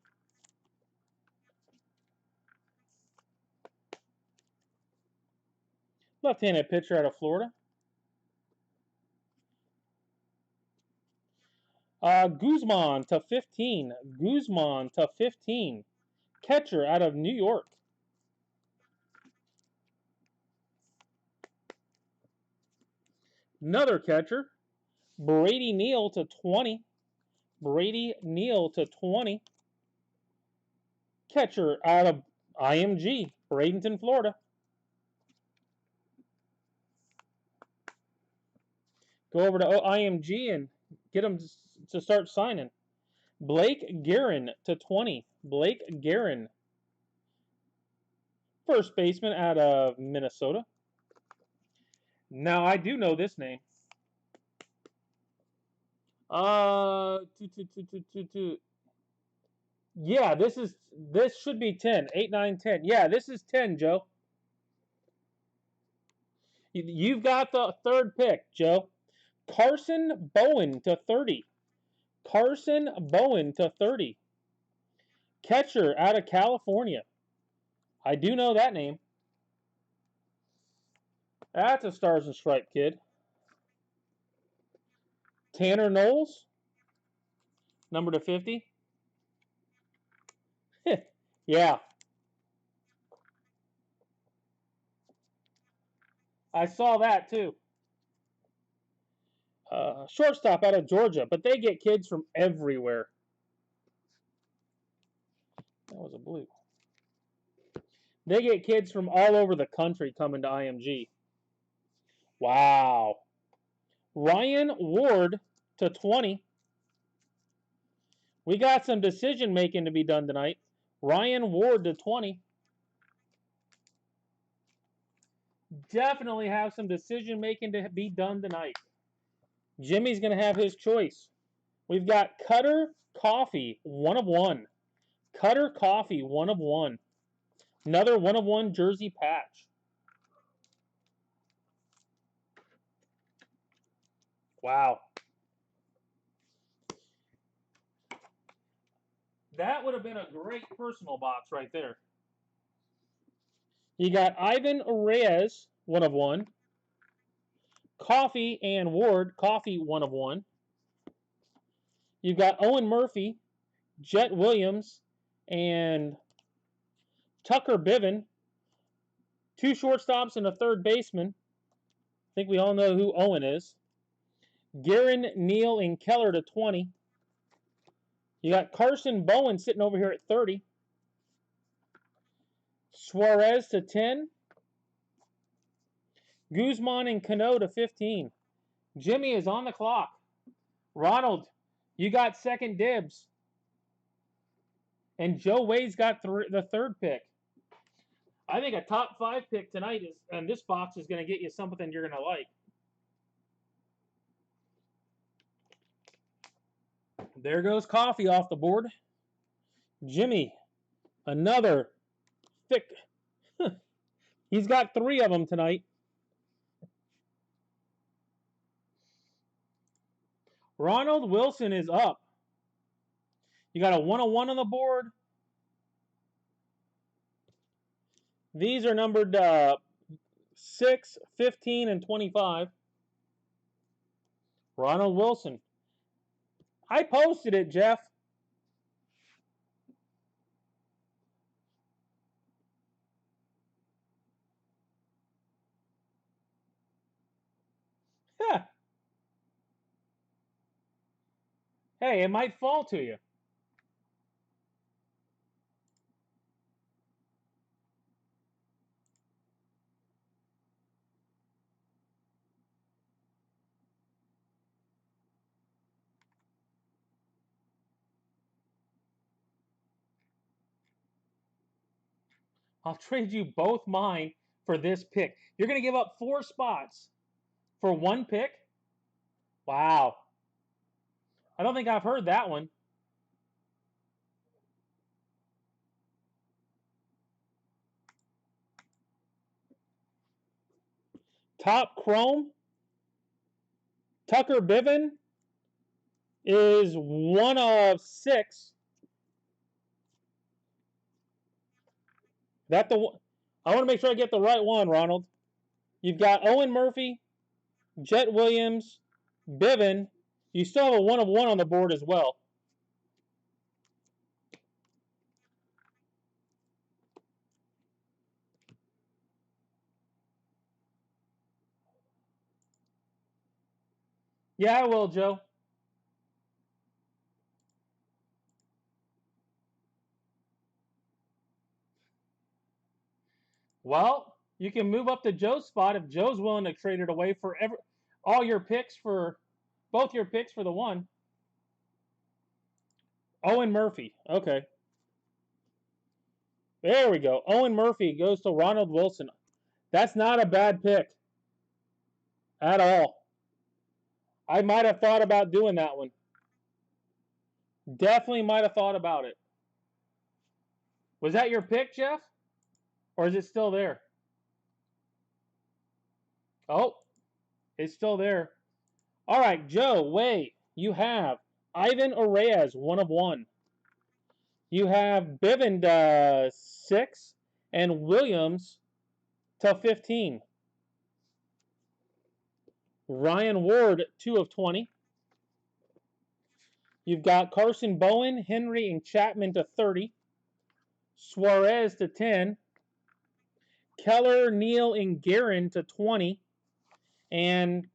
Left-handed pitcher out of Florida. Guzman to 15. Guzman to 15. Catcher out of New York. Another catcher. Brady Neal to 20. Brady Neal to 20. Catcher out of IMG, Bradenton, Florida. Go over to IMG and get them to start signing. Blake Guerin to 20. Blake Guerin. First baseman out of Minnesota. Now, I do know this name. Yeah, this should be 10. 8, 9, 10. Yeah, this is 10, Joe. You've got the third pick, Joe. Carson Bowen to 30. Carson Bowen to 30. Catcher out of California. I do know that name. That's a Stars and Stripe kid. Tanner Knowles, number to 50. Yeah. I saw that too. Shortstop out of Georgia, but they get kids from everywhere. That was a blue. They get kids from all over the country coming to IMG. Wow. Ryan Ward to 20. We got some decision making to be done tonight. Ryan Ward to 20. Definitely have some decision making to be done tonight. Jimmy's going to have his choice. We've got Cutter Coffee, 1 of 1. Cutter Coffee, 1 of 1. Another 1 of 1 jersey patch. Wow. That would have been a great personal box right there. You got Ivan Reyes, 1 of 1. Coffee and Ward, Coffee, 1 of 1. You've got Owen Murphy, Jet Williams, and Tucker Biven. 2 shortstops and a third baseman. I think we all know who Owen is. Guerin, Neal, and Keller to 20. You got Carson Bowen sitting over here at 30. Suarez to 10. Guzman and Cano to 15. Jimmy is on the clock. Ronald, you got second dibs. And Joe Wade's got the third pick. I think a top 5 pick tonight is, and this box is going to get you something you're going to like. There goes Coffee off the board. Jimmy, another thick. He's got 3 of them tonight. Ronald Wilson is up. You got a 101 on the board. These are numbered 6, 15, and 25. Ronald Wilson. I posted it, Jeff. Yeah. Hey, it might fall to you. I'll trade you both mine for this pick. You're going to give up 4 spots for 1 pick? Wow. I don't think I've heard that one. Top Chrome. Tucker Biven is 1 of 6. That the I want to make sure I get the right one, Ronald. You've got Owen Murphy, Jet Williams, Biven. You still have a 1 of 1 on the board as well. Yeah, I will, Joe. Well, you can move up to Joe's spot if Joe's willing to trade it away for all your picks for both your picks for the 1. Owen Murphy. Okay. There we go. Owen Murphy goes to Ronald Wilson. That's not a bad pick at all. I might have thought about doing that one. Definitely might have thought about it. Was that your pick, Jeff? Or is it still there? Oh, it's still there. All right, Joe, wait. You have Ivan Reyes, 1 of 1. You have Bivin to 6 and Williams to 15. Ryan Ward 2 of 20. You've got Carson Bowen, Henry, and Chapman to 30. Suarez to 10. Keller, Neal, and Guerin to 20. And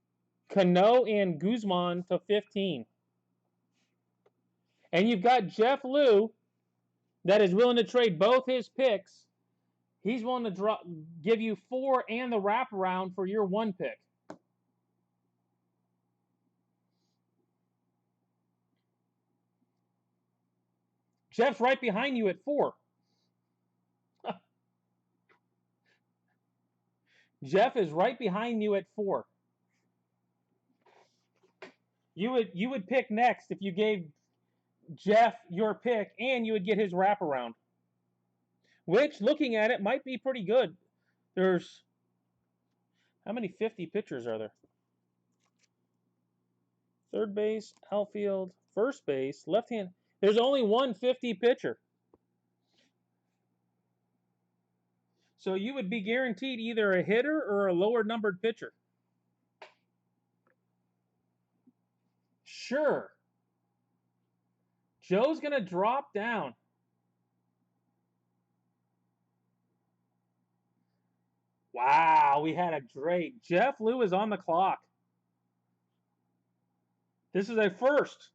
Cano and Guzman to 15. And you've got Jeff Liu that is willing to trade both his picks. He's willing to give you 4 and the wraparound for your 1 pick. Jeff's right behind you at 4. Jeff is right behind you at 4. You would pick next if you gave Jeff your pick, and you would get his wraparound. Which, looking at it, might be pretty good. There's... how many 50 pitchers are there? Third base, outfield, first base, left hand. There's only one 50 pitcher. So you would be guaranteed either a hitter or a lower numbered pitcher. Sure. Joe's going to drop down. Wow, we had a great... Jeff Liu is on the clock. This is a first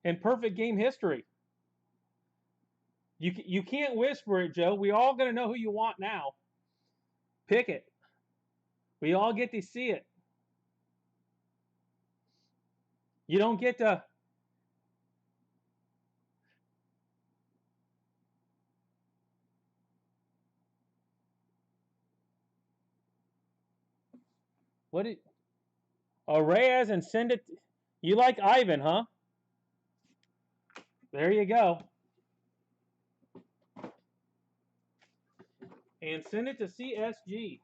in perfect game history. You can't whisper it, Joe. We all going to know who you want now. Pick it. We all get to see it. You don't get to... what did... Reyes and send it... You like Ivan, huh? There you go. And send it to CSG.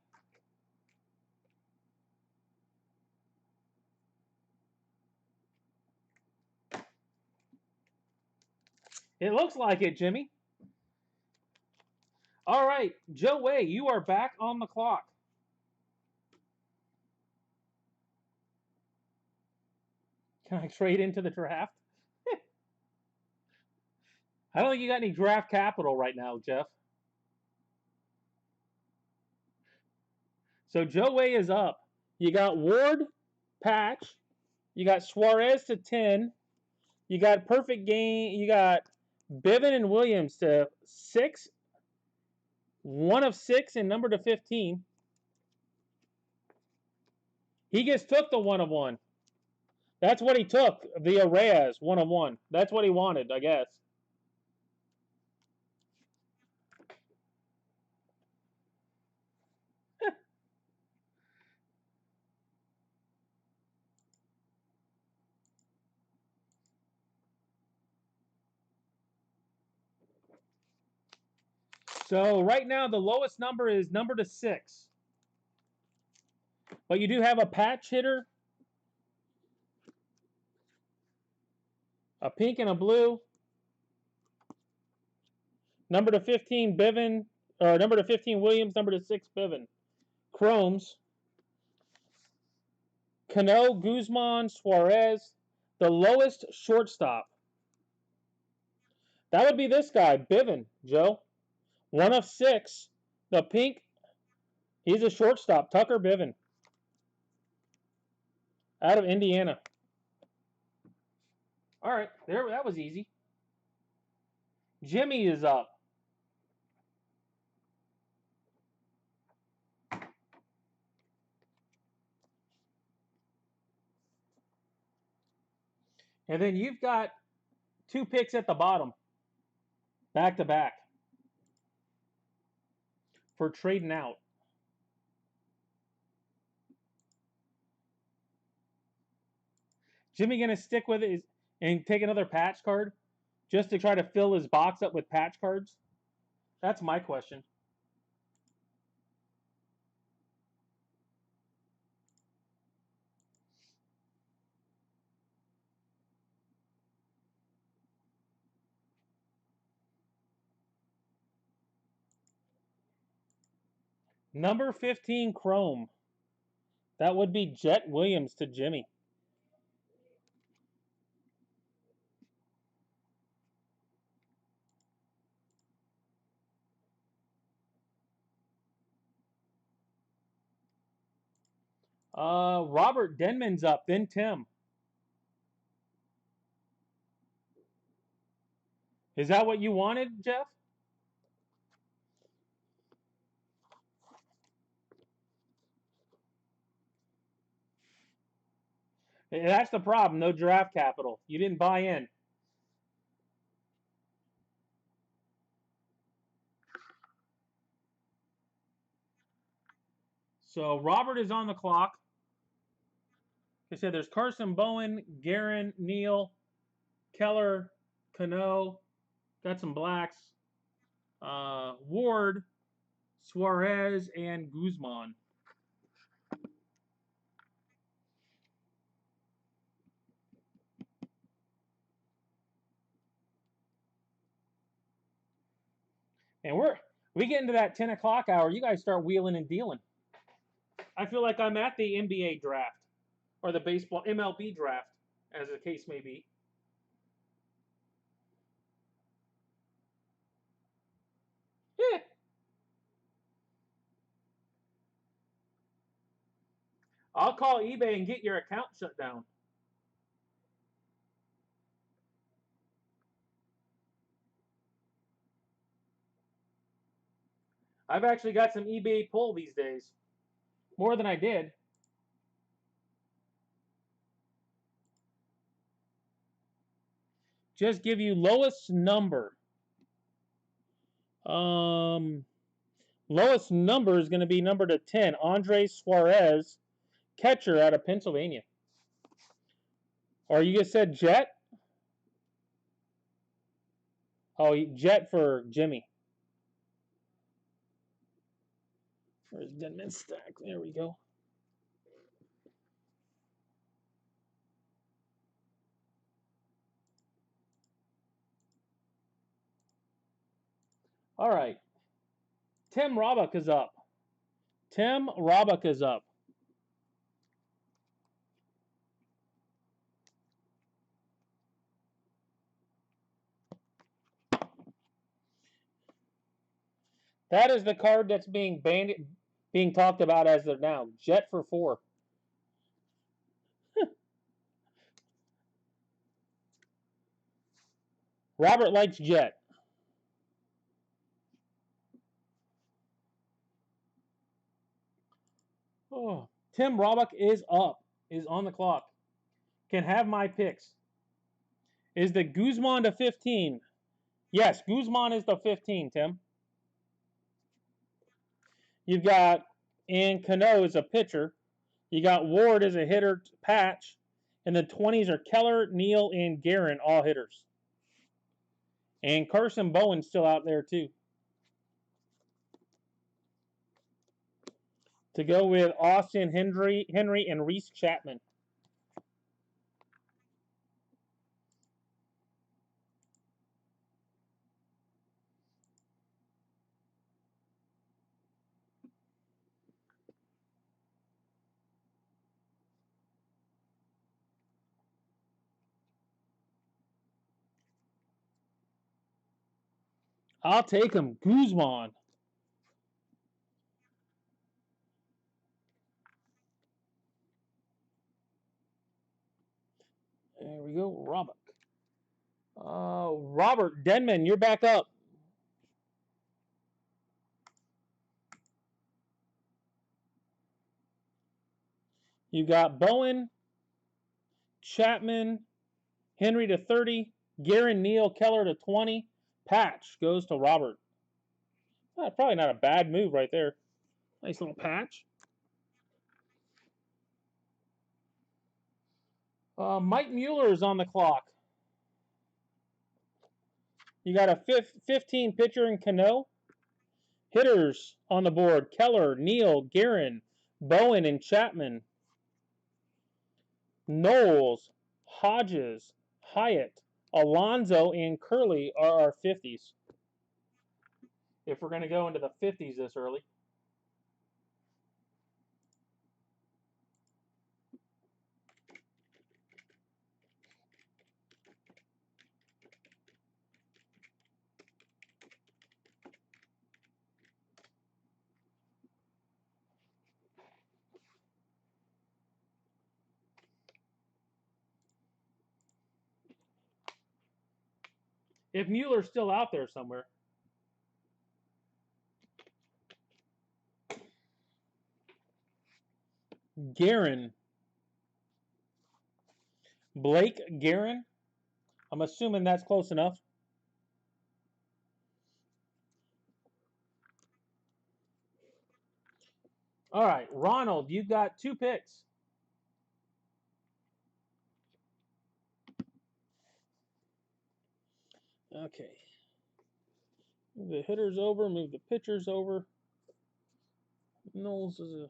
It looks like it, Jimmy. All right, Joe Way, you are back on the clock. Can I trade into the draft? I don't think you got any draft capital right now, Jeff. So Joe Way is up. You got Ward, Patch. You got Suarez to 10. You got perfect game. You got Bivin and Williams to 6. 1 of 6 and number to 15. He just took the 1 of 1. That's what he took via Reyes, 1 of 1. That's what he wanted, I guess. So right now the lowest number is number to 6. But you do have a patch hitter, a pink and a blue. Number to 15 Bivin, or number to 15 Williams, number to 6 Bivin. Chromes. Cano, Guzman, Suarez. The lowest shortstop. That would be this guy, Bivin, Joe. 1 of 6. The pink, he's a shortstop, Tucker Bivin. Out of Indiana. All right, there. That was easy. Jimmy is up. And then you've got 2 picks at the bottom. Back to back. For trading out. Jimmy going to stick with it and take another patch card just to try to fill his box up with patch cards? That's my question. Number 15 Chrome. That would be Jet Williams to Jimmy. Robert Denman's up, then Tim. Is that what you wanted, Jeff? That's the problem. No draft capital. You didn't buy in. So Robert is on the clock. Like I said, there's Carson Bowen, Guerin, Neal, Keller, Cano. Got some blacks. Ward, Suarez, and Guzman. And we get into that 10 o'clock hour. You guys start wheeling and dealing. I feel like I'm at the NBA draft or the baseball MLB draft, as the case may be. Yeah. I'll call eBay and get your account shut down. I've actually got some eBay pull these days. More than I did. Just give you lowest number. Lowest number is going to be number to 10. Andres Suarez, catcher out of Pennsylvania. Or you just said Jet? Oh, Jet for Jimmy. Where's Denman stack? There we go. All right. Tim Robick is up. Tim Robick is up. That is the card that's being talked about as of now. Jet for 4. Robert likes Jet. Oh, Tim Robick is up. Is on the clock. Can have my picks. Is the Guzman to 15? Yes, Guzman is the 15, Tim. You've got, and Cano is a pitcher. You got Ward as a hitter patch. And the 20s are Keller, Neal, and Guerin, all hitters. And Carson Bowen's still out there, too. To go with Austin Henry, and Reese Chapman. I'll take him. Guzman. There we go. Robick. Robert Denman, you're back up. You got Bowen, Chapman, Henry to 30, Guerin, Neal, Keller to 20. Patch goes to Robert. Probably not a bad move right there. Nice little patch. Mike Mueller is on the clock. You got a 15 pitcher in Cano. Hitters on the board. Keller, Neal, Guerin, Bowen, and Chapman. Knowles, Hodges, Hyatt, Alonso, and Curley are our 50s. If we're going to go into the 50s this early. If Mueller's still out there somewhere. Guerin. Blake Guerin. I'm assuming that's close enough. All right, Ronald, you've got 2 picks. Okay. Move the hitters over, move the pitchers over. Knowles is a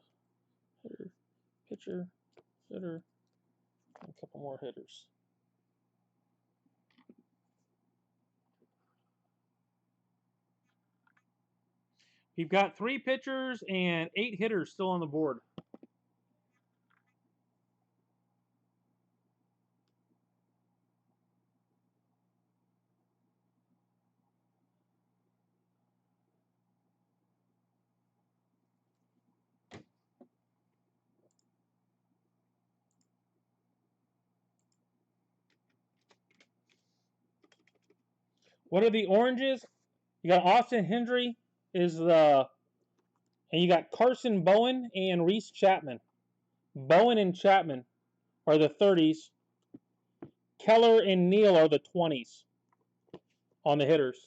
hitter, pitcher, hitter, and a couple more hitters. You've got 3 pitchers and 8 hitters still on the board. What are the oranges? You got Austin Hendry is the, and you got Carson Bowen and Reese Chapman. Bowen and Chapman are the 30s. Keller and Neal are the 20s on the hitters.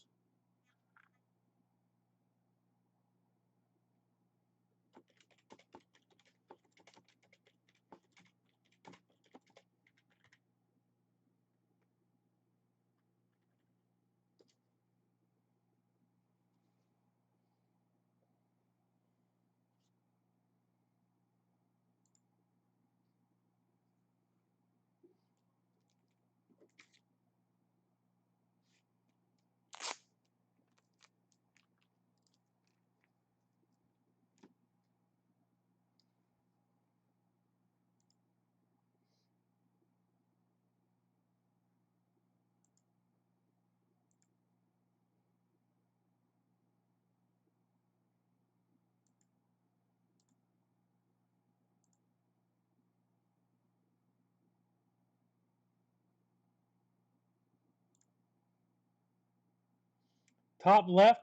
Top left,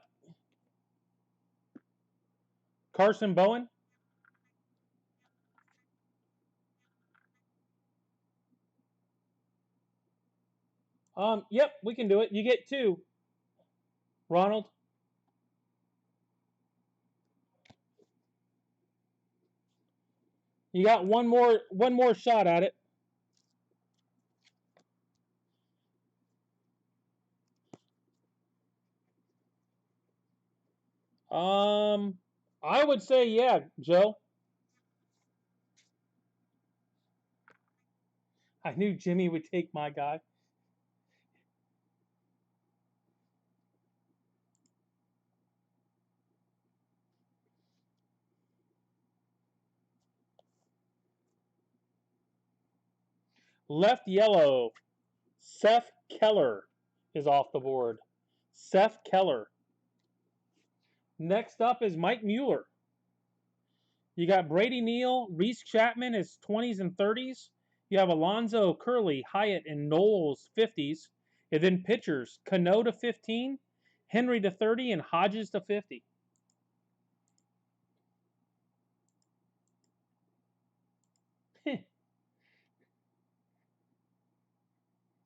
Carson Bowen. Yep, we can do it. You get 2, Ronald. You got one more shot at it. I would say yeah, Joe. I knew Jimmy would take my guy. Left yellow, Seth Keller is off the board. Seth Keller. Next up is Mike Mueller. You got Brady Neal, Reese Chapman is 20s and 30s. You have Alonzo, Curley, Hyatt, and Knowles 50s. And then pitchers, Cano to 15, Henry to 30, and Hodges to 50.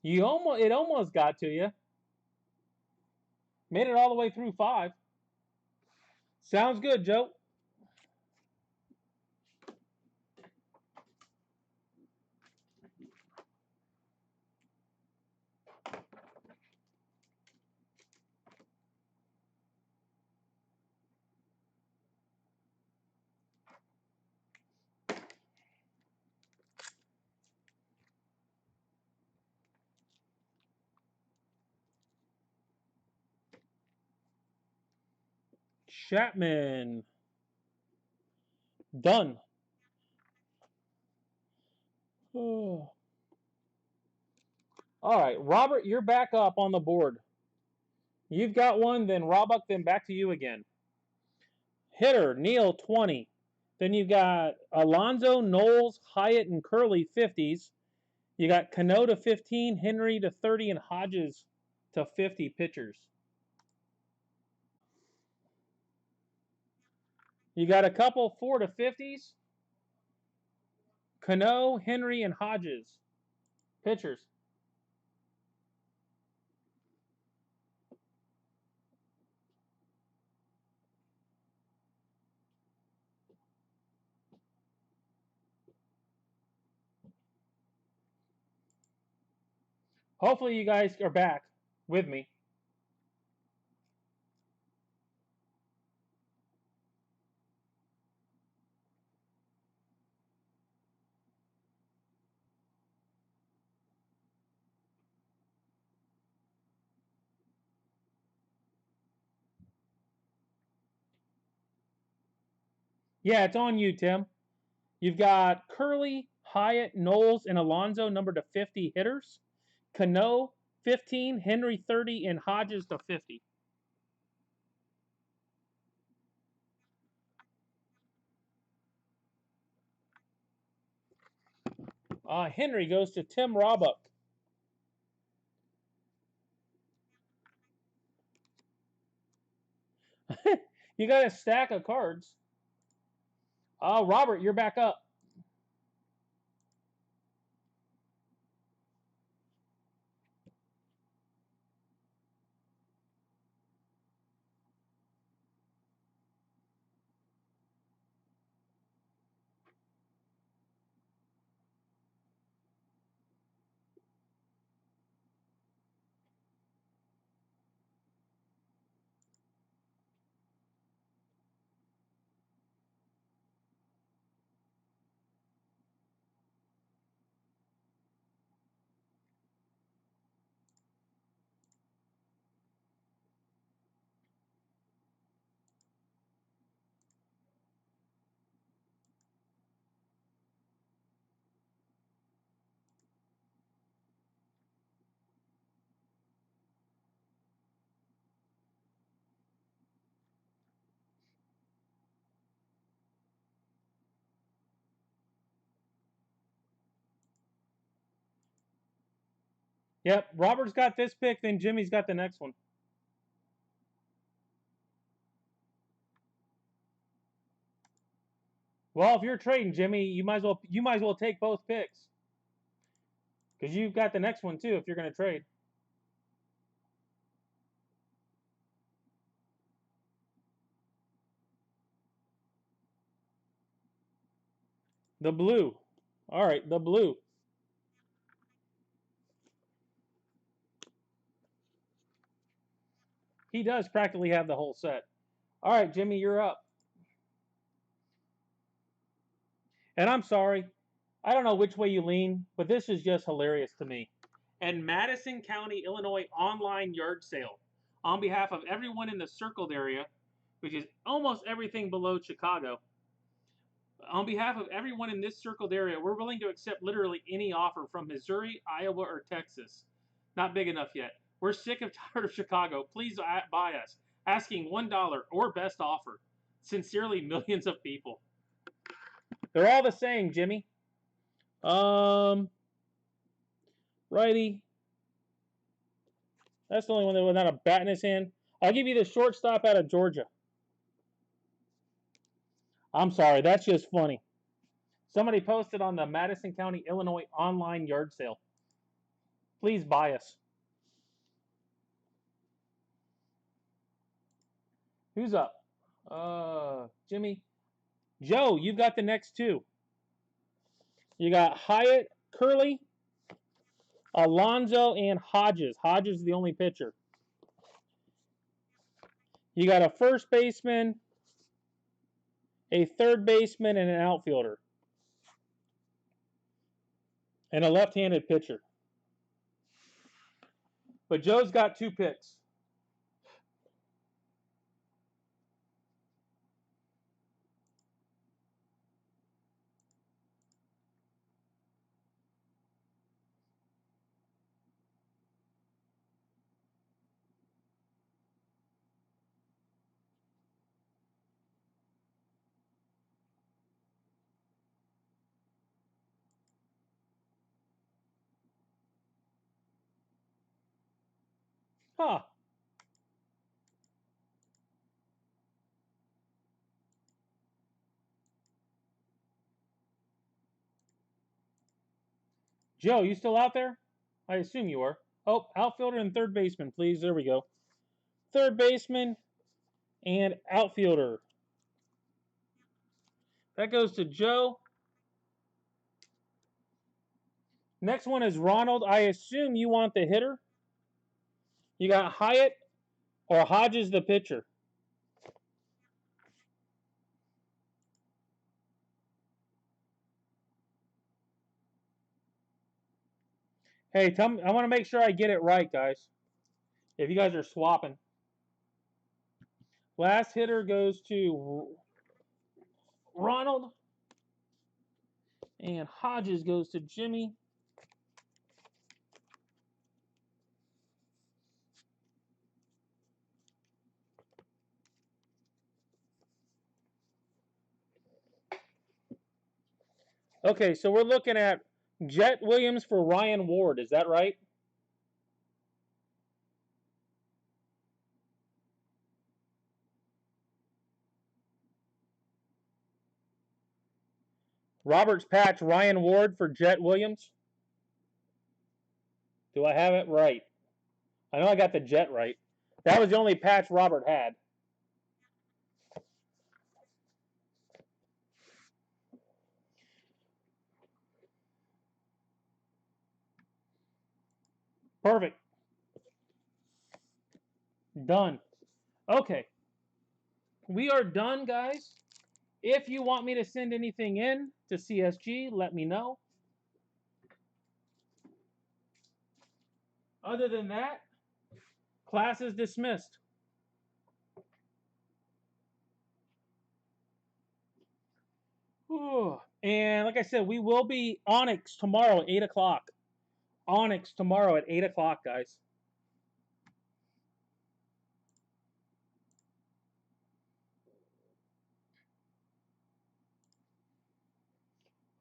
It almost got to you. Made it all the way through 5. Sounds good, Joe. Chapman. Done. Oh. All right, Robert, you're back up on the board. You've got one, then Robuck, then back to you again. Hitter, Neal, 20. Then you got Alonzo, Knowles, Hyatt, and Curley, 50s. You got Cano to 15, Henry to 30, and Hodges to 50 pitchers. You got a couple 4 to 50s. Cano, Henry, and Hodges. Pitchers. Hopefully you guys are back with me. Yeah, it's on you, Tim. You've got Curley, Hyatt, Knowles, and Alonso number to 50 hitters. Cano 15, Henry 30, and Hodges to 50. Henry goes to Tim Roebuck. You got a stack of cards. Robert, you're back up. Yep, Robert's got this pick, then Jimmy's got the next one. Well, if you're trading, Jimmy, you might as well take both picks. Because you've got the next one too if you're going to trade. The blue. All right, the blue. He does practically have the whole set. All right, Jimmy, you're up. And I'm sorry. I don't know which way you lean, but this is just hilarious to me. And Madison County, Illinois online yard sale on behalf of everyone in the circled area, which is almost everything below Chicago. On behalf of everyone in this circled area, we're willing to accept literally any offer from Missouri, Iowa, or Texas. Not big enough yet. We're sick and tired of Chicago. Please buy us. Asking $1 or best offer. Sincerely, millions of people. They're all the same, Jimmy. Righty. That's the only one that without a bat in his hand. I'll give you the shortstop out of Georgia. I'm sorry, that's just funny. Somebody posted on the Madison County, Illinois online yard sale. Please buy us. Who's up? Jimmy. Joe, you've got the next two. You got Hyatt, Curley, Alonso, and Hodges. Hodges is the only pitcher. You got a first baseman, a third baseman, and an outfielder. And a left-handed pitcher. But Joe's got two picks. Huh. Joe, you still out there? I assume you are. Oh, outfielder and third baseman, please. There we go. Third baseman and outfielder. That goes to Joe. Next one is Ronald. I assume you want the hitter. You got Hyatt or Hodges the pitcher. Hey, tell me, I want to make sure I get it right, guys. If you guys are swapping. Last hitter goes to Ronald. And Hodges goes to Jimmy. Okay, so we're looking at Jet Williams for Ryan Ward. Is that right? Roberts patch Ryan Ward for Jet Williams. Do I have it right? I know I got the Jet right. That was the only patch Robert had. Perfect. Done. Okay. We are done, guys. If you want me to send anything in to CSG, let me know. Other than that, class is dismissed. Whew. And like I said, we will be Onyx tomorrow at 8 o'clock. Onyx tomorrow at 8 o'clock, guys.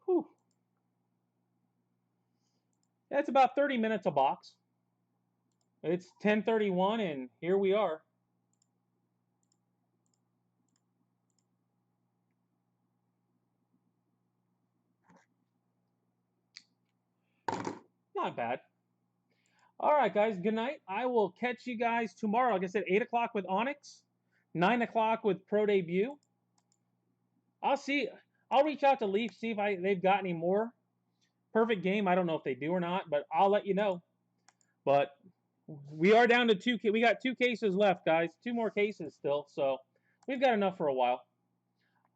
Whew. That's about 30 minutes a box. It's 10:31, and here we are. Not bad. All right, guys. Good night. I will catch you guys tomorrow. Like I said, 8 o'clock with Onyx, 9 o'clock with Pro Debut. I'll see. I'll reach out to Leaf, see if they've got any more. Perfect game. I don't know if they do or not, but I'll let you know. But we are down to 2. We got 2 cases left, guys. 2 more cases still, so we've got enough for a while.